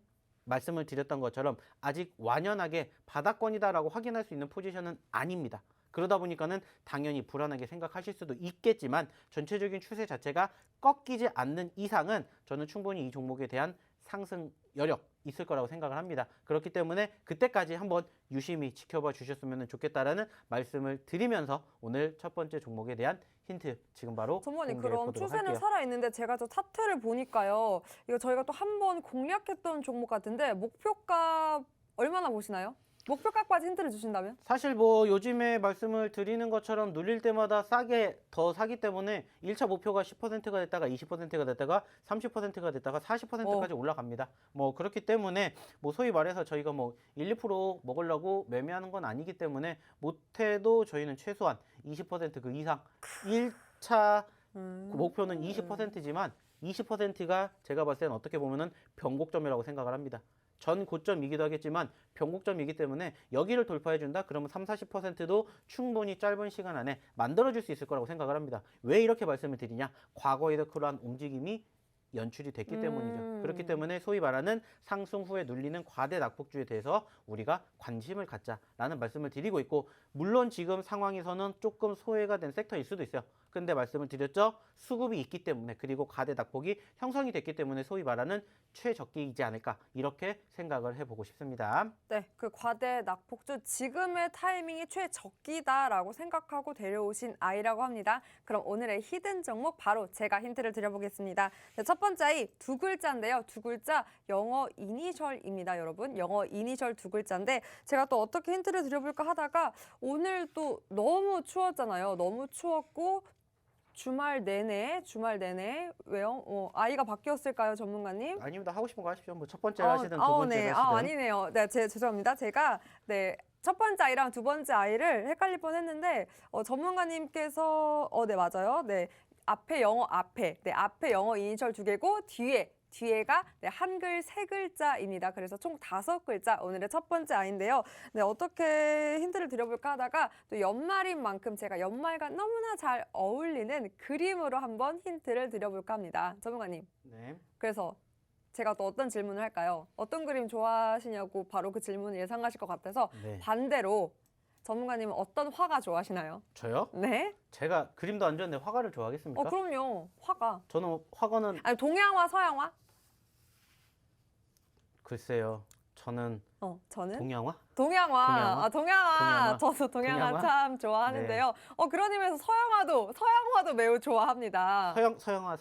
S2: 말씀을 드렸던 것처럼 아직 완연하게 바닥권이다라고 확인할 수 있는 포지션은 아닙니다. 그러다 보니까는 당연히 불안하게 생각하실 수도 있겠지만 전체적인 추세 자체가 꺾이지 않는 이상은 저는 충분히 이 종목에 대한 상승 여력 있을 거라고 생각을 합니다. 그렇기 때문에 그때까지 한번 유심히 지켜봐 주셨으면 좋겠다라는 말씀을 드리면서 오늘 첫 번째 종목에 대한 힌트 지금 바로
S1: 전문가님
S2: 공개해
S1: 그럼
S2: 보도록
S1: 추세는
S2: 할게요.
S1: 살아있는데 제가 저 차트를 보니까요. 이거 저희가 또 한 번 공략했던 종목 같은데 목표가 얼마나 보시나요? 목표가까지 힌트를 주신다면?
S2: 사실 뭐 요즘에 말씀을 드리는 것처럼 눌릴 때마다 싸게 더 사기 때문에 1차 목표가 10%가 됐다가 20%가 됐다가 30%가 됐다가 40%까지 올라갑니다. 뭐 그렇기 때문에 뭐 소위 말해서 저희가 뭐 1, 2% 먹으려고 매매하는 건 아니기 때문에 못해도 저희는 최소한 20%그 이상 1차 목표는 20%지만 20%가 제가 봤을 때는 어떻게 보면은 변곡점이라고 생각을 합니다. 전 고점이기도 하겠지만 변곡점이기 때문에 여기를 돌파해준다? 그러면 3, 40%도 충분히 짧은 시간 안에 만들어줄 수 있을 거라고 생각을 합니다. 왜 이렇게 말씀을 드리냐? 과거에도 그러한 움직임이 연출이 됐기 때문이죠. 그렇기 때문에 소위 말하는 상승 후에 눌리는 과대 낙폭주에 대해서 우리가 관심을 갖자라는 말씀을 드리고 있고 물론 지금 상황에서는 조금 소외가 된 섹터일 수도 있어요. 근데 말씀을 드렸죠. 수급이 있기 때문에 그리고 과대 낙폭이 형성이 됐기 때문에 소위 말하는 최적기이지 않을까 이렇게 생각을 해보고 싶습니다.
S1: 네, 그 과대 낙폭주 지금의 타이밍이 최적기다라고 생각하고 데려오신 아이라고 합니다. 그럼 오늘의 히든 종목 바로 제가 힌트를 드려보겠습니다. 네, 첫 번째 아이 두 글자인데요. 두 글자 영어 이니셜입니다, 여러분. 영어 이니셜 두 글자인데 제가 또 어떻게 힌트를 드려볼까 하다가 오늘 또 너무 추웠잖아요. 너무 추웠고 주말 내내 왜요? 아이가 바뀌었을까요, 전문가님?
S2: 아닙니다. 하고 싶은 거 하십시오. 뭐 첫 번째 하시든 두 번째
S1: 네.
S2: 하시든.
S1: 아니네요. 네, 죄송합니다. 제가 첫 번째 아이랑 두 번째 아이를 헷갈릴 뻔했는데 전문가님께서 네, 맞아요. 네. 앞에 영어 이니셜 두 개고 뒤에가 한글 세 글자입니다. 그래서 총 5글자 오늘의 첫 번째 아이인데요. 네, 어떻게 힌트를 드려볼까 하다가 또 연말인 만큼 제가 연말과 너무나 잘 어울리는 그림으로 한번 힌트를 드려볼까 합니다. 전문가님.
S2: 네.
S1: 그래서 제가 또 어떤 질문을 할까요? 어떤 그림 좋아하시냐고 바로 그 질문을 예상하실 것 같아서
S2: 네.
S1: 반대로 전문가님은 어떤 화가 좋아하시나요?
S2: 저요?
S1: 네?
S2: 제가 그림도 안 좋은데 화가를 좋아하겠습니까?
S1: 그럼요. 화가.
S2: 저는 화가는
S1: 아니, 동양화, 서양화?
S2: 글쎄요. 저는
S1: 저는
S2: 동양화?
S1: 동양화.
S2: 동양화?
S1: 아, 동양화.
S2: 동양화?
S1: 저도 동양화
S2: 동양화?
S1: 참 좋아하는데요. 그런 의미에서 서양화도 매우 좋아합니다.
S2: 서양화.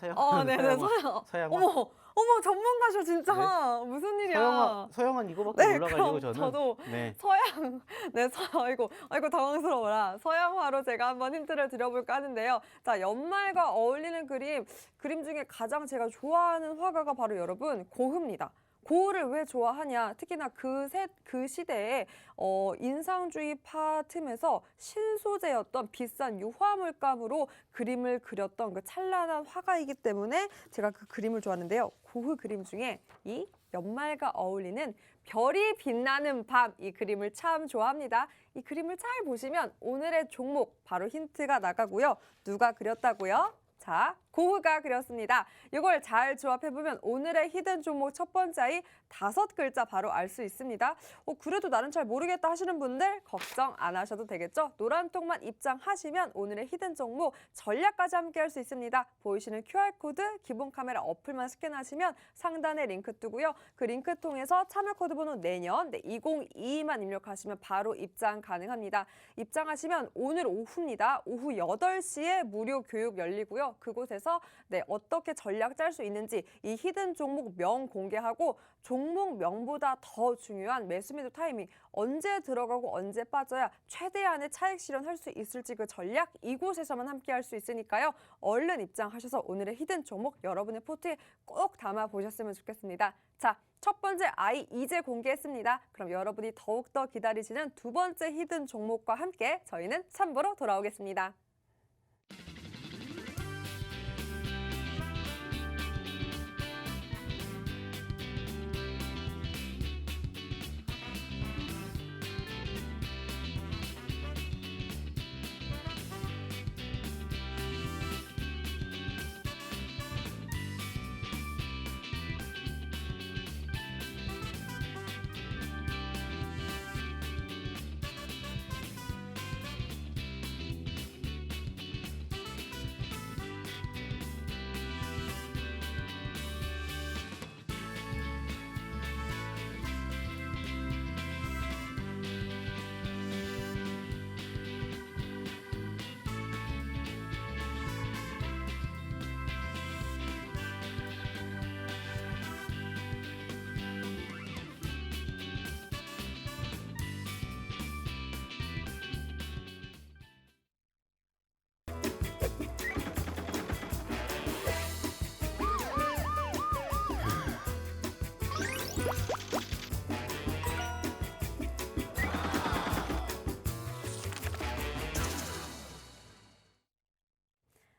S1: 네네,
S2: 서양화.
S1: 어머, 전문가셔, 진짜. 무슨 일이야.
S2: 서양화는 이거밖에 몰라가지고
S1: 그럼
S2: 저는.
S1: 저도
S2: 네.
S1: 아이고, 당황스러워라. 서양화로 제가 한번 힌트를 드려볼까 하는데요. 자, 연말과 어울리는 그림 중에 가장 제가 좋아하는 화가가 바로 여러분, 고흐입니다. 고흐를 왜 좋아하냐? 특히나 그 시대에 인상주의파 틈에서 신소재였던 비싼 유화 물감으로 그림을 그렸던 그 찬란한 화가이기 때문에 제가 그 그림을 좋아하는데요. 고흐 그림 중에 이 연말과 어울리는 별이 빛나는 밤, 이 그림을 참 좋아합니다. 이 그림을 잘 보시면 오늘의 종목 바로 힌트가 나가고요. 누가 그렸다고요? 자, 고흐가 그렸습니다. 이걸 잘 조합해보면 오늘의 히든 종목 첫 번째 아이 5글자 바로 알 수 있습니다. 그래도 나는 잘 모르겠다 하시는 분들 걱정 안 하셔도 되겠죠? 노란통만 입장하시면 오늘의 히든 종목 전략까지 함께 할 수 있습니다. 보이시는 QR코드 기본 카메라 어플만 스캔하시면 상단에 링크 뜨고요. 그 링크 통해서 참여 코드 번호 내년 2022만 입력하시면 바로 입장 가능합니다. 입장하시면 오늘 오후입니다. 오후 8시에 무료 교육 열리고요. 그곳에서 어떻게 전략 짤 수 있는지 이 히든 종목 명 공개하고 종목명보다 더 중요한 매수 매도 타이밍, 언제 들어가고 언제 빠져야 최대한의 차익 실현할 수 있을지 그 전략 이곳에서만 함께 할 수 있으니까요. 얼른 입장하셔서 오늘의 히든 종목 여러분의 포트에 꼭 담아 보셨으면 좋겠습니다. 자, 첫 번째 아이 이제 공개했습니다. 그럼 여러분이 더욱더 기다리시는 두 번째 히든 종목과 함께 저희는 3부로 돌아오겠습니다.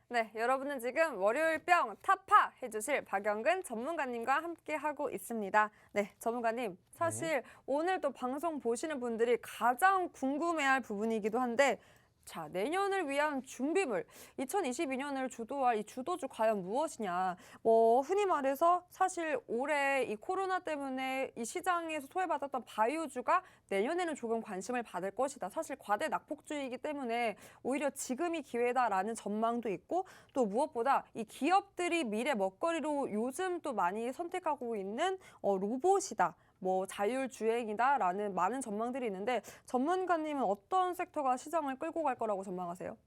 S1: 네, 여러분은 지금 월요일병 타파 해주실 박영근 전문가님과 함께하고 있습니다. 네, 전문가님, 사실 오늘 또 방송 보시는 분들이 가장 궁금해할 부분이기도 한데 자, 내년을 위한 준비물, 2022년을 주도할 이 주도주 과연 무엇이냐. 흔히 말해서 사실 올해 이 코로나 때문에 이 시장에서 소외받았던 바이오주가 내년에는 조금 관심을 받을 것이다. 사실 과대 낙폭주의이기 때문에 오히려 지금이 기회다라는 전망도 있고 또 무엇보다 이 기업들이 미래 먹거리로 요즘 또 많이 선택하고 있는 로봇이다. 자율주행이다라는 많은 전망들이 있는데 전문가님은 어떤 섹터가 시장을 끌고 갈 거라고 전망하세요?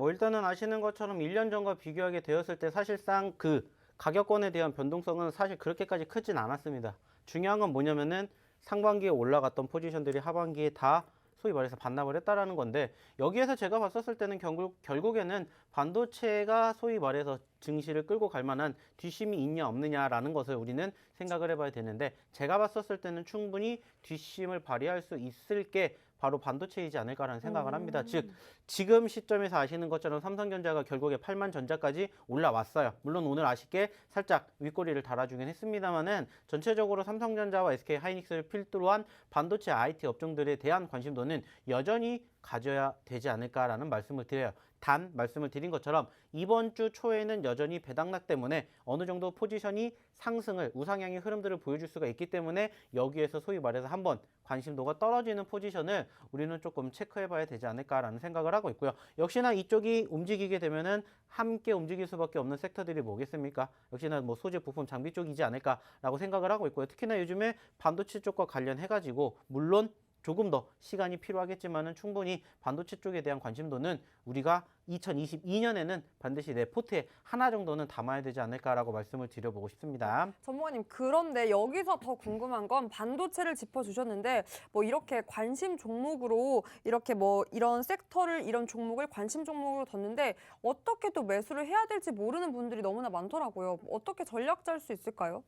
S2: 일단은 아시는 것처럼 1년 전과 비교하게 되었을 때 사실상 그 가격권에 대한 변동성은 사실 그렇게까지 크진 않았습니다. 중요한 건 뭐냐면은 상반기에 올라갔던 포지션들이 하반기에 다 소위 말해서 반납을 했다라는 건데 여기에서 제가 봤었을 때는 결국에는 반도체가 소위 말해서 증시를 끌고 갈 만한 뒷심이 있냐 없느냐라는 것을 우리는 생각을 해봐야 되는데 제가 봤었을 때는 충분히 뒷심을 발휘할 수 있을 게 바로 반도체이지 않을까라는 생각을 합니다. 즉 지금 시점에서 아시는 것처럼 삼성전자가 결국에 8만 전자까지 올라왔어요. 물론 오늘 아쉽게 살짝 윗꼬리를 달아주긴 했습니다만은 전체적으로 삼성전자와 SK 하이닉스를 필두로 한 반도체 IT 업종들에 대한 관심도는 여전히 가져야 되지 않을까라는 말씀을 드려요. 단 말씀을 드린 것처럼 이번 주 초에는 여전히 배당락 때문에 어느 정도 포지션이 상승을 우상향의 흐름들을 보여줄 수가 있기 때문에 여기에서 소위 말해서 한번 관심도가 떨어지는 포지션을 우리는 조금 체크해봐야 되지 않을까라는 생각을 하고 있고요. 역시나 이쪽이 움직이게 되면은 함께 움직일 수밖에 없는 섹터들이 뭐겠습니까? 역시나 뭐 소재, 부품, 장비 쪽이지 않을까라고 생각을 하고 있고요. 특히나 요즘에 반도체 쪽과 관련해가지고 물론 조금 더 시간이 필요하겠지만은 충분히 반도체 쪽에 대한 관심도는 우리가 2022년에는 반드시 내 포트에 하나 정도는 담아야 되지 않을까라고 말씀을 드려보고 싶습니다.
S1: 전문가님, 그런데 여기서 더 궁금한 건 반도체를 짚어주셨는데 뭐 이렇게 관심 종목으로 이렇게 뭐 이런 섹터를 이런 종목을 관심 종목으로 뒀는데 어떻게 또 매수를 해야 될지 모르는 분들이 너무나 많더라고요. 어떻게 전략 짤 수 있을까요?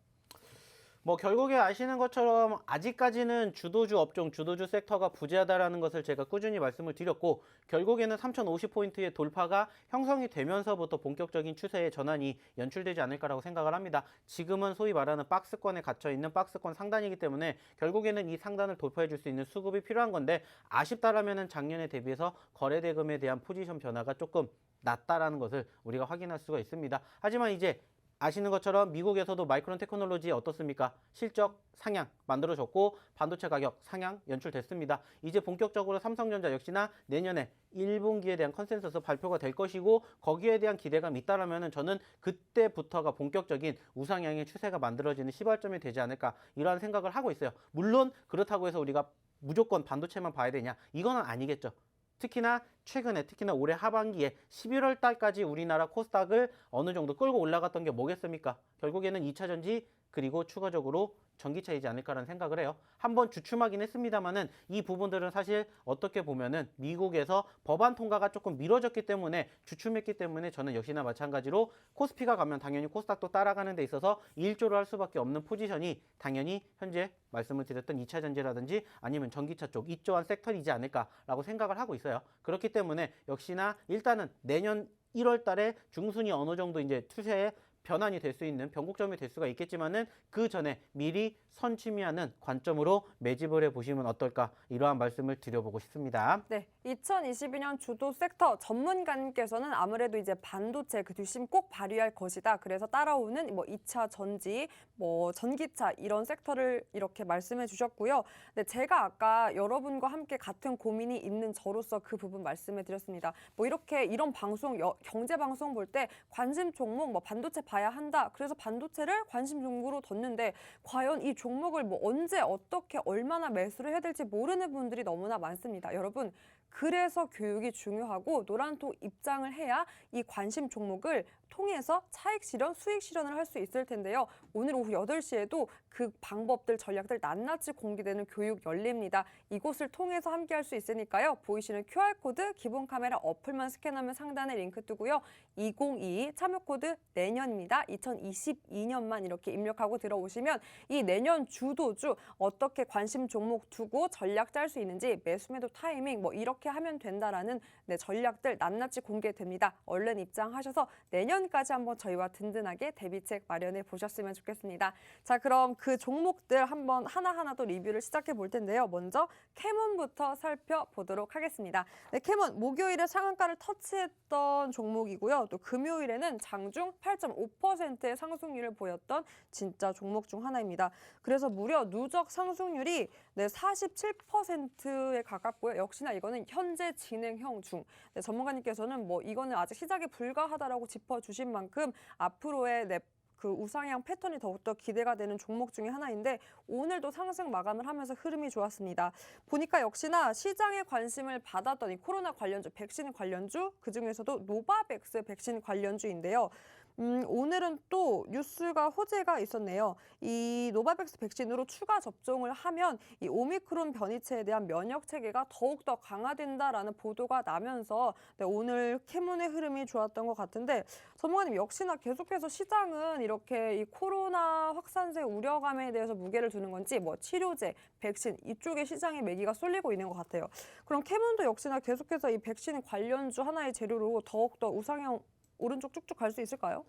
S2: 뭐 결국에 아시는 것처럼 아직까지는 주도주 업종, 주도주 섹터가 부재하다라는 것을 제가 꾸준히 말씀을 드렸고 결국에는 3050포인트의 돌파가 형성이 되면서부터 본격적인 추세의 전환이 연출되지 않을까라고 생각을 합니다. 지금은 소위 말하는 박스권에 갇혀있는 박스권 상단이기 때문에 결국에는 이 상단을 돌파해 줄 수 있는 수급이 필요한 건데 아쉽다라면은 작년에 대비해서 거래대금에 대한 포지션 변화가 조금 낮다라는 것을 우리가 확인할 수가 있습니다. 하지만 이제 아시는 것처럼 미국에서도 마이크론 테크놀로지 어떻습니까? 실적 상향 만들어졌고 반도체 가격 상향 연출됐습니다. 이제 본격적으로 삼성전자 역시나 내년에 1분기에 대한 컨센서스 발표가 될 것이고 거기에 대한 기대감이 있다라면 저는 그때부터가 본격적인 우상향의 추세가 만들어지는 시발점이 되지 않을까 이러한 생각을 하고 있어요. 물론 그렇다고 해서 우리가 무조건 반도체만 봐야 되냐? 이거는 아니겠죠. 특히나 최근에 특히나 올해 하반기에 11월 달까지 우리나라 코스닥을 어느 정도 끌고 올라갔던 게 뭐겠습니까? 결국에는 2차 전지 그리고 추가적으로 전기차이지 않을까라는 생각을 해요. 한번 주춤하긴 했습니다만은 이 부분들은 사실 어떻게 보면은 미국에서 법안 통과가 조금 미뤄졌기 때문에 주춤했기 때문에 저는 역시나 마찬가지로 코스피가 가면 당연히 코스닥도 따라가는 데 있어서 일조를 할 수밖에 없는 포지션이 당연히 현재 말씀을 드렸던 2차 전지라든지 아니면 전기차 쪽 이쪽한 섹터이지 않을까라고 생각을 하고 있어요. 그렇기 때문에 역시나 일단은 내년 1월 달에 중순이 어느 정도 이제 추세에 변환이 될 수 있는 변곡점이 될 수가 있겠지만은 그 전에 미리 선취미하는 관점으로 매집을 해보시면 어떨까 이러한 말씀을 드려보고 싶습니다.
S1: 네, 2022년 주도 섹터 전문가님께서는 아무래도 이제 반도체 그 뒷심 꼭 발휘할 것이다. 그래서 따라오는 뭐 2차 전지, 뭐 전기차 이런 섹터를 이렇게 말씀해 주셨고요. 네, 제가 아까 여러분과 함께 같은 고민이 있는 저로서 그 부분 말씀해 드렸습니다. 뭐 이렇게 이런 방송, 경제 방송 볼 때 관심 종목, 뭐 반도체 봐야 한다. 그래서 반도체를 관심 종목으로 뒀는데 과연 이 종목을 뭐 언제 어떻게 얼마나 매수를 해야 될지 모르는 분들이 너무나 많습니다. 여러분, 그래서 교육이 중요하고 노란톡 입장을 해야 이 관심 종목을 통해서 차익 실현, 수익 실현을 할 수 있을 텐데요. 오늘 오후 8시에도 그 방법들, 전략들 낱낱이 공개되는 교육 열립니다. 이곳을 통해서 함께 할 수 있으니까요. 보이시는 QR코드, 기본 카메라 어플만 스캔하면 상단에 링크 뜨고요. 2022 참여 코드 내년입니다. 2022년만 이렇게 입력하고 들어오시면 이 내년 주도주 어떻게 관심 종목 두고 전략 짤 수 있는지 매수 매도 타이밍 뭐 이렇게 하면 된다라는 전략들 낱낱이 공개됩니다. 얼른 입장하셔서 내년까지 한번 저희와 든든하게 대비책 마련해 보셨으면 좋겠습니다. 자, 그럼 그 종목들 한번 하나하나 또 리뷰를 시작해 볼 텐데요. 먼저 캐몬부터 살펴보도록 하겠습니다. 네, 캐몬 목요일에 상한가를 터치했던 종목이고요. 또 금요일에는 장중 8.5%의 상승률을 보였던 진짜 종목 중 하나입니다. 그래서 무려 누적 상승률이 47%에 가깝고요. 역시나 이거는 현재 진행형 중. 전문가님께서는 뭐 이거는 아직 시작에 불과하다라고 짚어주신 만큼 앞으로의 그 우상향 패턴이 더욱더 기대가 되는 종목 중에 하나인데 오늘도 상승 마감을 하면서 흐름이 좋았습니다. 보니까 역시나 시장의 관심을 받았던 이 코로나 관련주, 백신 관련주, 그중에서도 노바백스 백신 관련주인데요. 오늘은 또 뉴스가 호재가 있었네요. 이 노바백스 백신으로 추가 접종을 하면 이 오미크론 변이체에 대한 면역 체계가 더욱더 강화된다라는 보도가 나면서 오늘 캐몬의 흐름이 좋았던 것 같은데 전문가님 역시나 계속해서 시장은 이렇게 이 코로나 확산세 우려감에 대해서 무게를 두는 건지 뭐 치료제, 백신 이쪽에 시장의 매기가 쏠리고 있는 것 같아요. 그럼 캐몬도 역시나 계속해서 이 백신 관련주 하나의 재료로 더욱더 우상향 오른쪽 쭉쭉 갈 수 있을까요?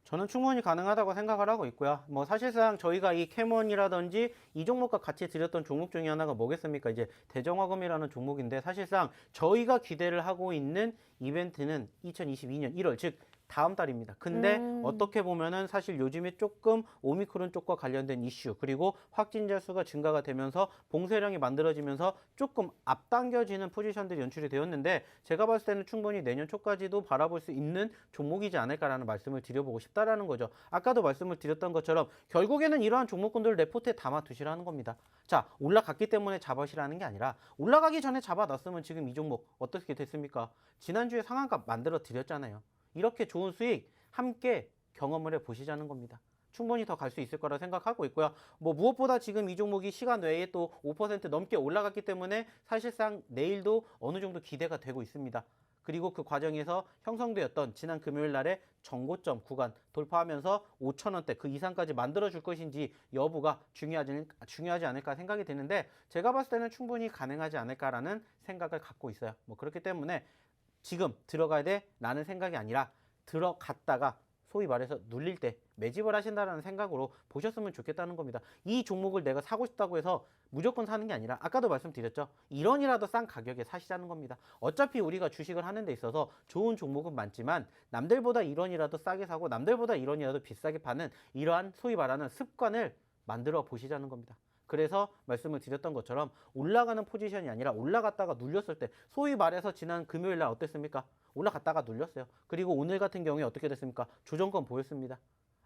S2: 저는 충분히 가능하다고 생각을 하고 있고요. 뭐 사실상 저희가 이 캐몬이라든지 이 종목과 같이 드렸던 종목 중에 하나가 뭐겠습니까? 이제 대정화금이라는 종목인데 사실상 저희가 기대를 하고 있는 이벤트는 2022년 1월, 즉 다음 달입니다. 근데 어떻게 보면은 사실 요즘에 조금 오미크론 쪽과 관련된 이슈 그리고 확진자 수가 증가가 되면서 봉쇄령이 만들어지면서 조금 앞당겨지는 포지션들이 연출이 되었는데 제가 봤을 때는 충분히 내년 초까지도 바라볼 수 있는 종목이지 않을까라는 말씀을 드려보고 싶다라는 거죠. 아까도 말씀을 드렸던 것처럼 결국에는 이러한 종목군들을 레포트에 담아 두시라는 겁니다. 자, 올라갔기 때문에 잡으시라는 게 아니라 올라가기 전에 잡아놨으면 지금 이 종목 어떻게 됐습니까? 지난주에 상한가 만들어 드렸잖아요. 이렇게 좋은 수익 함께 경험을 해 보시자는 겁니다. 충분히 더 갈 수 있을 거라 생각하고 있고요. 뭐 무엇보다 지금 이 종목이 시간 외에 또 5% 넘게 올라갔기 때문에 사실상 내일도 어느 정도 기대가 되고 있습니다. 그리고 그 과정에서 형성되었던 지난 금요일 날의 정고점 구간 돌파하면서 5,000원대 그 이상까지 만들어줄 것인지 여부가 중요하지 않을까 생각이 드는데 제가 봤을 때는 충분히 가능하지 않을까라는 생각을 갖고 있어요. 뭐 그렇기 때문에 지금 들어가야 돼? 라는 생각이 아니라 들어갔다가 소위 말해서 눌릴 때 매집을 하신다는 생각으로 보셨으면 좋겠다는 겁니다. 이 종목을 내가 사고 싶다고 해서 무조건 사는 게 아니라 아까도 말씀드렸죠. 1원이라도 싼 가격에 사시자는 겁니다. 어차피 우리가 주식을 하는 데 있어서 좋은 종목은 많지만 남들보다 1원이라도 싸게 사고 남들보다 1원이라도 비싸게 파는 이러한 소위 말하는 습관을 만들어 보시자는 겁니다. 그래서 말씀을 드렸던 것처럼 올라가는 포지션이 아니라 올라갔다가 눌렸을 때 소위 말해서 지난 금요일 날 어땠습니까? 올라갔다가 눌렸어요. 그리고 오늘 같은 경우에 어떻게 됐습니까? 조정권 보였습니다.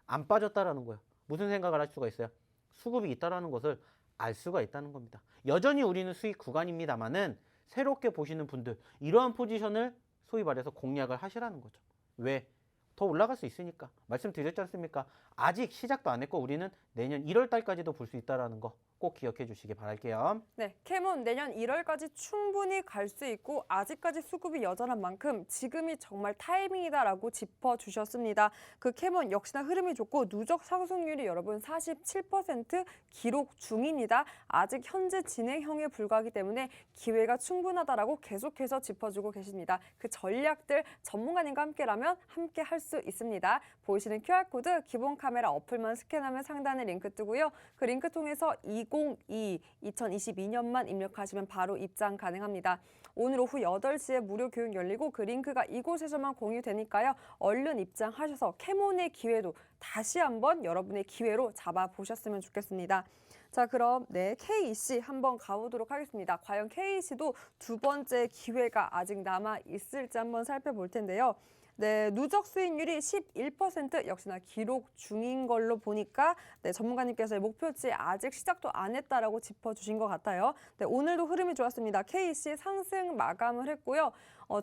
S2: 안 빠졌다라는 거예요. 무슨 생각을 할 수가 있어요? 수급이 있다라는 것을 알 수가 있다는 겁니다. 여전히 우리는 수익 구간입니다만은 새롭게 보시는 분들 이러한 포지션을 소위 말해서 공략을 하시라는 거죠. 왜? 더 올라갈 수 있으니까. 말씀드렸지 않습니까? 아직 시작도 안 했고 우리는 내년 1월 달까지도 볼 수 있다는 거 꼭 기억해 주시기 바랄게요.
S1: 네, 캐몬 내년 1월까지 충분히 갈 수 있고 아직까지 수급이 여전한 만큼 지금이 정말 타이밍이다라고 짚어주셨습니다. 그 캐몬 역시나 흐름이 좋고 누적 상승률이 여러분 47% 기록 중입니다. 아직 현재 진행형에 불과하기 때문에 기회가 충분하다라고 계속해서 짚어주고 계십니다. 그 전략들 전문가님과 함께라면 함께 할 수 있습니다. 보이시는 QR코드 기본 카메라 어플만 스캔하면 상단에 링크 뜨고요. 그 링크 통해서 2022년만 입력하시면 바로 입장 가능합니다. 오늘 오후 8시에 무료 교육 열리고 그 링크가 이곳에서만 공유되니까요. 얼른 입장하셔서 캐몬의 기회도 다시 한번 여러분의 기회로 잡아보셨으면 좋겠습니다. 자, 그럼 KEC 한번 가보도록 하겠습니다. 과연 KEC도 두 번째 기회가 아직 남아 있을지 한번 살펴볼 텐데요. 네, 누적 수익률이 11% 역시나 기록 중인 걸로 보니까 전문가님께서의 목표치 아직 시작도 안 했다라고 짚어주신 것 같아요. 네, 오늘도 흐름이 좋았습니다. KEC 상승 마감을 했고요.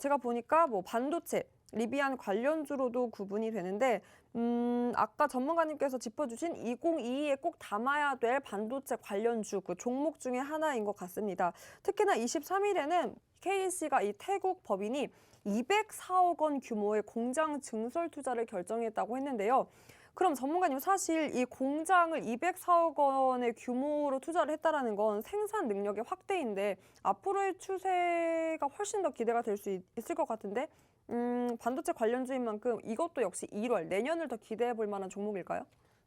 S1: 제가 보니까 뭐 반도체, 리비안 관련주로도 구분이 되는데 아까 전문가님께서 짚어주신 2022에 꼭 담아야 될 반도체 관련주 그 종목 중에 하나인 것 같습니다. 특히나 23일에는 KEC가 이 태국 법인이 204억 원 규모의 공장 증설 투자를 결정했다고 했는데요. 그럼 전문가님 사실 이 공장을 204억 원의 규모로 투자를 했다는 건 생산 능력의 확대인데 앞으로의 추세가 훨씬 더 기대가 될 수 있을 것 같은데 반도체 관련주인 만큼 이것도 역시 1월 내년을 더 기대해 볼 만한 종목일까요?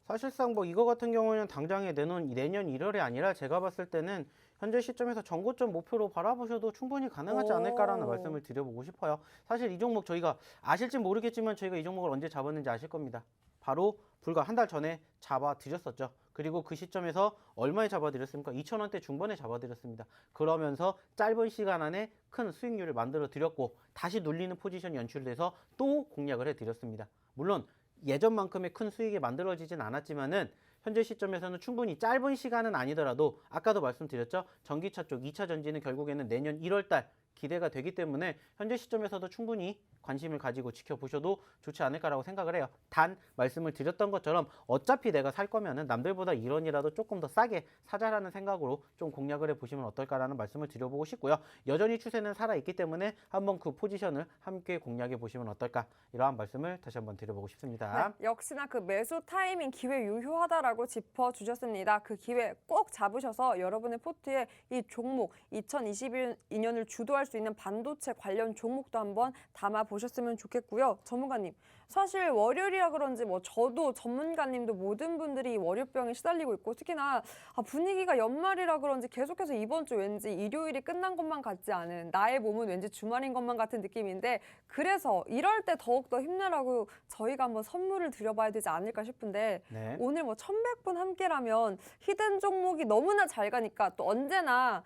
S2: 사실상 뭐 이거 같은 경우에는 당장에 내놓은 내년 1월이 아니라 제가 봤을 때는 현재 시점에서 전고점 목표로 바라보셔도 충분히 가능하지 않을까라는 말씀을 드려보고 싶어요. 사실 이 종목 저희가 아실지 모르겠지만 저희가 이 종목을 언제 잡았는지 아실 겁니다. 바로 불과 한 달 전에 잡아드렸었죠. 그리고 그 시점에서 얼마에 잡아드렸습니까? 2,000원대 중반에 잡아드렸습니다. 그러면서 짧은 시간 안에 큰 수익률을 만들어 드렸고 다시 눌리는 포지션이 연출돼서 또 공략을 해드렸습니다. 물론 예전만큼의 큰 수익이 만들어지진 않았지만은 현재 시점에서는 충분히 짧은 시간은 아니더라도 아까도 말씀드렸죠. 전기차 쪽 2차 전지는 결국에는 내년 1월 달 기대가 되기 때문에 현재 시점에서도 충분히 관심을 가지고 지켜보셔도 좋지 않을까라고 생각을 해요. 단 말씀을 드렸던 것처럼 어차피 내가 살 거면은 남들보다 1원이라도 조금 더 싸게 사자라는 생각으로 좀 공략을 해보시면 어떨까라는 말씀을 드려보고 싶고요. 여전히 추세는 살아있기 때문에 한번 그 포지션을 함께 공략해 보시면 어떨까 이러한 말씀을 다시 한번 드려보고 싶습니다.
S1: 네, 역시나 그 매수 타이밍 기회 유효하다라고 짚어주셨습니다. 그 기회 꼭 잡으셔서 여러분의 포트에 이 종목 2022년을 주도할 수 있는 반도체 관련 종목도 한번 담아보시면 보셨으면 좋겠고요. 전문가님, 사실 월요일이라 그런지 뭐 저도 전문가님도 모든 분들이 월요병에 시달리고 있고 특히나 분위기가 연말이라 그런지 계속해서 이번 주 왠지 일요일이 끝난 것만 같지 않은 나의 몸은 왠지 주말인 것만 같은 느낌인데 그래서 이럴 때 더욱더 힘내라고 저희가 한번 선물을 드려봐야 되지 않을까 싶은데
S2: 네.
S1: 오늘 뭐 1100분 함께라면 히든 종목이 너무나 잘 가니까 또 언제나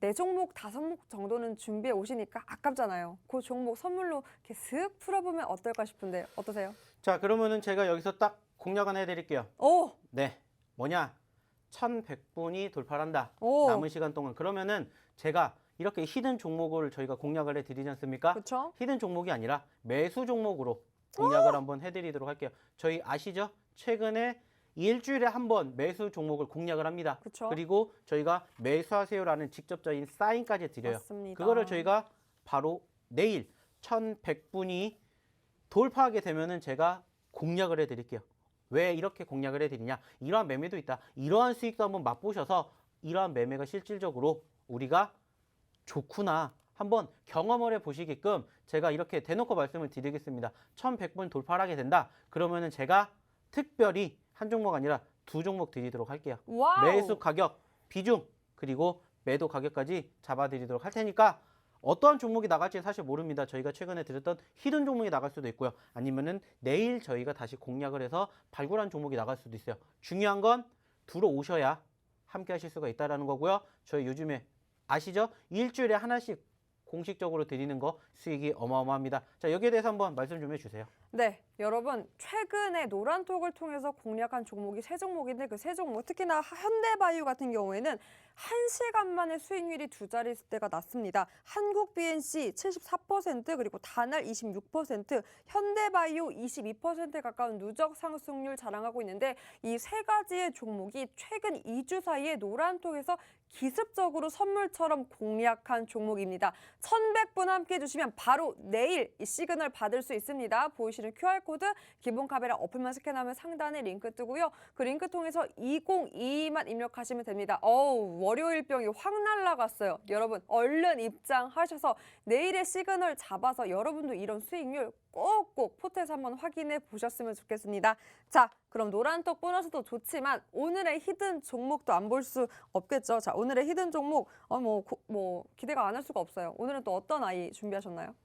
S1: 4종목, 5종목 정도는 준비해 오시니까 아깝잖아요. 그 종목 선물로 이렇게 슥 풀어보면 어떨까 싶은데 어떠세요?
S2: 자, 그러면은 제가 여기서 딱 공략 하나 해드릴게요.
S1: 오!
S2: 네, 뭐냐? 1100분이 돌파한다.
S1: 오!
S2: 남은 시간 동안. 그러면은 제가 이렇게 히든 종목을 저희가 공략을 해드리지 않습니까?
S1: 그렇죠?
S2: 히든 종목이 아니라 매수 종목으로 공략을 한번 해드리도록 할게요. 저희 아시죠? 최근에 일주일에 한 번 매수 종목을 공략을 합니다.
S1: 그쵸.
S2: 그리고 저희가 매수하세요라는 직접적인 사인까지 드려요.
S1: 맞습니다.
S2: 그거를 저희가 바로 내일 1100분이 돌파하게 되면은 제가 공략을 해드릴게요. 왜 이렇게 공략을 해드리냐? 이러한 매매도 있다. 이러한 수익도 한번 맛보셔서 이러한 매매가 실질적으로 우리가 좋구나. 한번 경험을 해보시게끔 제가 이렇게 대놓고 말씀을 드리겠습니다. 1100분 돌파하게 된다. 그러면은 제가 특별히 한 종목 아니라 2종목 드리도록 할게요.
S1: 와우!
S2: 매수 가격, 비중, 그리고 매도 가격까지 잡아드리도록 할 테니까 어떠한 종목이 나갈지 사실 모릅니다. 저희가 최근에 드렸던 히든 종목이 나갈 수도 있고요. 아니면은 내일 저희가 다시 공략을 해서 발굴한 종목이 나갈 수도 있어요. 중요한 건 들어오셔야 함께 하실 수가 있다는 거고요. 저희 요즘에 아시죠? 일주일에 하나씩 공식적으로 드리는 거 수익이 어마어마합니다. 자, 여기에 대해서 한번 말씀 좀 해주세요.
S1: 네, 여러분 최근에 노란톡을 통해서 공략한 종목이 3종목인데 그 3종목 특히나 현대바이오 같은 경우에는 1시간 만에 수익률이 2자리 수대가 났습니다. 한국 BNC 74% 그리고 다날 26%, 현대바이오 22%에 가까운 누적 상승률 자랑하고 있는데 이 3가지의 종목이 최근 2주 사이에 노란톡에서 기습적으로 선물처럼 공략한 종목입니다. 1100분 함께 해주시면 바로 내일 이 시그널 받을 수 있습니다. 보이시는 QR코드 기본 카메라 어플만 스캔하면 상단에 링크 뜨고요. 그 링크 통해서 2022만 입력하시면 됩니다. 월요일병이 확 날라갔어요. 여러분 얼른 입장하셔서 내일의 시그널 잡아서 여러분도 이런 수익률 꼭꼭 포트에서 한번 확인해 보셨으면 좋겠습니다. 자, 그럼 노란톡 보너스도 좋지만 오늘의 히든 종목도 안 볼 수 없겠죠. 자, 오늘의 히든 종목 기대가 안 할 수가 없어요. 오늘은 또 어떤 아이 준비하셨나요?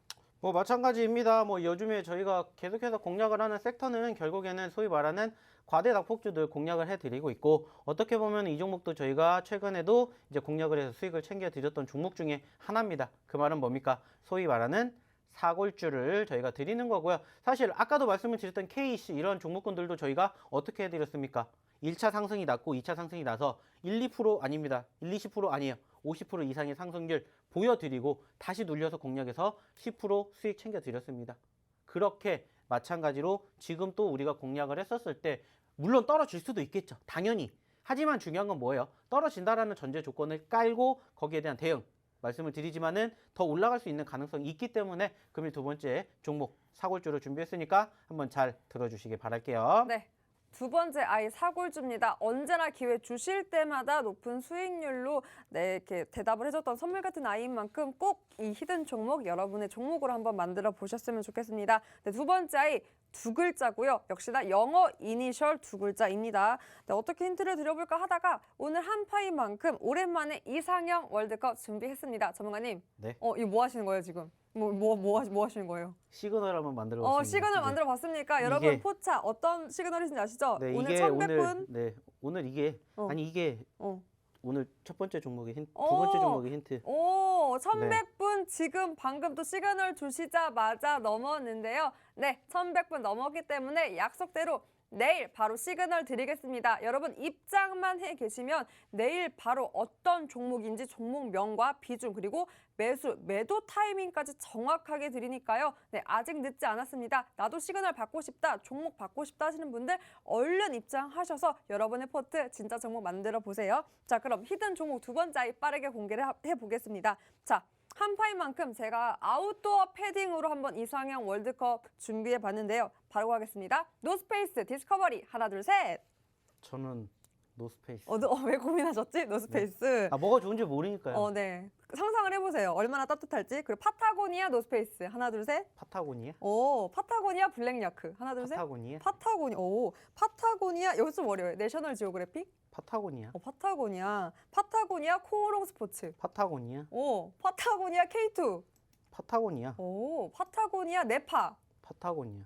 S2: 뭐 마찬가지입니다. 뭐 요즘에 저희가 계속해서 공략을 하는 섹터는 결국에는 소위 말하는 과대 낙폭주들 공략을 해드리고 있고 어떻게 보면 이 종목도 저희가 최근에도 이제 공략을 해서 수익을 챙겨드렸던 종목 중에 하나입니다. 그 말은 뭡니까? 소위 말하는 사골주를 저희가 드리는 거고요. 사실 아까도 말씀을 드렸던 KC 이런 종목군들도 저희가 어떻게 해드렸습니까? 1차 상승이 났고 2차 상승이 나서 1, 2% 아닙니다. 1, 20% 아니에요. 50% 이상의 상승률 보여드리고 다시 눌려서 공략해서 10% 수익 챙겨드렸습니다. 그렇게 마찬가지로 지금 또 우리가 공략을 했었을 때 물론 떨어질 수도 있겠죠. 당연히. 하지만 중요한 건 뭐예요? 떨어진다라는 전제 조건을 깔고 거기에 대한 대응 말씀을 드리지만은 더 올라갈 수 있는 가능성이 있기 때문에 금일 2번째 종목 사골주로 준비했으니까 한번 잘 들어주시기 바랄게요.
S1: 네. 2번째 아이 사골주입니다. 언제나 기회 주실 때마다 높은 수익률로 이렇게 대답을 해줬던 선물 같은 아이인 만큼 꼭 이 히든 종목 여러분의 종목으로 한번 만들어 보셨으면 좋겠습니다. 네, 2번째 아이 2글자고요. 역시나 영어 이니셜 2글자입니다. 네, 어떻게 힌트를 드려볼까 하다가 오늘 한파인 만큼 오랜만에 이상형 월드컵 준비했습니다. 전문가님.
S2: 네.
S1: 이거 뭐 하시는 거예요 지금? 뭐 하시는 거예요?
S2: 시그널 한번 만들어 봤습니다.
S1: 시그널 만들어 봤습니까? 여러분 포차 어떤 시그널인지 아시죠?
S2: 네,
S1: 오늘
S2: 이게
S1: 1100분.
S2: 오늘 이게 아니 이게 오늘 첫 번째 종목의 힌트, 두 번째 종목의 힌트.
S1: 1100분 지금 방금 또 시그널 주시자마자 넘었는데요. 네, 1100분 넘었기 때문에 약속대로 내일 바로 시그널 드리겠습니다. 여러분 입장만 해 계시면 내일 바로 어떤 종목인지 종목명과 비중 그리고 매도 타이밍까지 정확하게 드리니까요. 네, 아직 늦지 않았습니다. 나도 시그널 받고 싶다, 종목 받고 싶다 하시는 분들 얼른 입장하셔서 여러분의 포트 진짜 종목 만들어 보세요. 자, 그럼 히든 종목 2번째 아이 빠르게 공개를 해보겠습니다. 자, 한파인 만큼 제가 아웃도어 패딩으로 한번 이상형 월드컵 준비해 봤는데요. 바로 가겠습니다. 노스페이스 디스커버리 하나 둘 셋.
S2: 저는 노스페이스.
S1: 왜 고민하셨지? 노스페이스.
S2: 뭐가 좋은지 모르니까요.
S1: 네. 상상을 해보세요. 얼마나 따뜻할지. 그리고 파타고니아 노스페이스. 하나, 둘, 셋.
S2: 파타고니아?
S1: 파타고니아 블랙야크. 하나, 둘, 셋.
S2: 파타고니아?
S1: 파타고니아. 여기 좀 어려워요. 내셔널 지오그래픽.
S2: 파타고니아?
S1: 파타고니아 코오롱 스포츠.
S2: 파타고니아?
S1: 파타고니아 K2.
S2: 파타고니아?
S1: 파타고니아 네파.
S2: 파타고니아?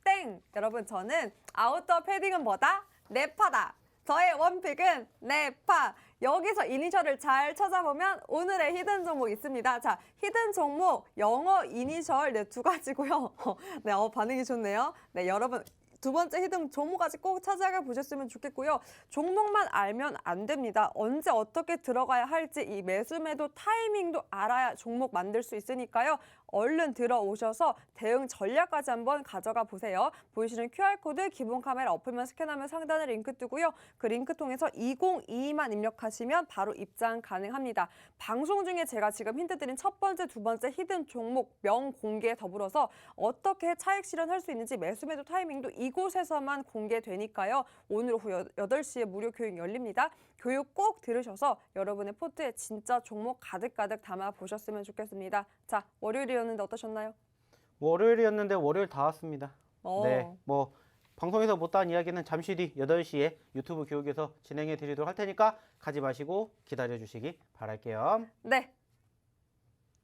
S1: 땡! 여러분, 저는 아웃도어 패딩은 뭐다? 네파다. 저의 원픽은 네파. 여기서 이니셜을 잘 찾아보면 오늘의 히든 종목 있습니다. 자, 히든 종목 영어 이니셜 네, 2가지고요. 네, 반응이 좋네요. 네, 여러분. 두 번째 히든 종목까지 꼭 찾아가 보셨으면 좋겠고요. 종목만 알면 안 됩니다. 언제 어떻게 들어가야 할지 이 매수 매도 타이밍도 알아야 종목 만들 수 있으니까요. 얼른 들어오셔서 대응 전략까지 한번 가져가 보세요. 보이시는 QR코드 기본 카메라 어플만 스캔하면 상단에 링크 뜨고요. 그 링크 통해서 2022만 입력하시면 바로 입장 가능합니다. 방송 중에 제가 지금 힌트 드린 첫 번째, 두 번째 히든 종목 명 공개에 더불어서 어떻게 차익 실현할 수 있는지 매수 매도 타이밍도 이곳에서만 공개되니까요. 오늘 오후 8시에 무료 교육 열립니다. 교육 꼭 들으셔서 여러분의 포트에 진짜 종목 가득가득 담아 보셨으면 좋겠습니다. 자, 월요일이었는데 어떠셨나요?
S2: 월요일이었는데 월요일 다 왔습니다. 네, 방송에서 못다한 이야기는 잠시 뒤 8시에 유튜브 교육에서 진행해 드리도록 할 테니까 가지 마시고 기다려 주시기 바랄게요.
S1: 네.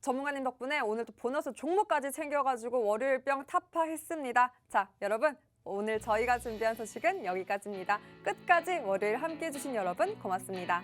S1: 전문가님 덕분에 오늘 또 보너스 종목까지 챙겨가지고 월요일병 타파했습니다. 자, 여러분. 오늘 저희가 준비한 소식은 여기까지입니다. 끝까지 월요일 함께해 주신 여러분 고맙습니다.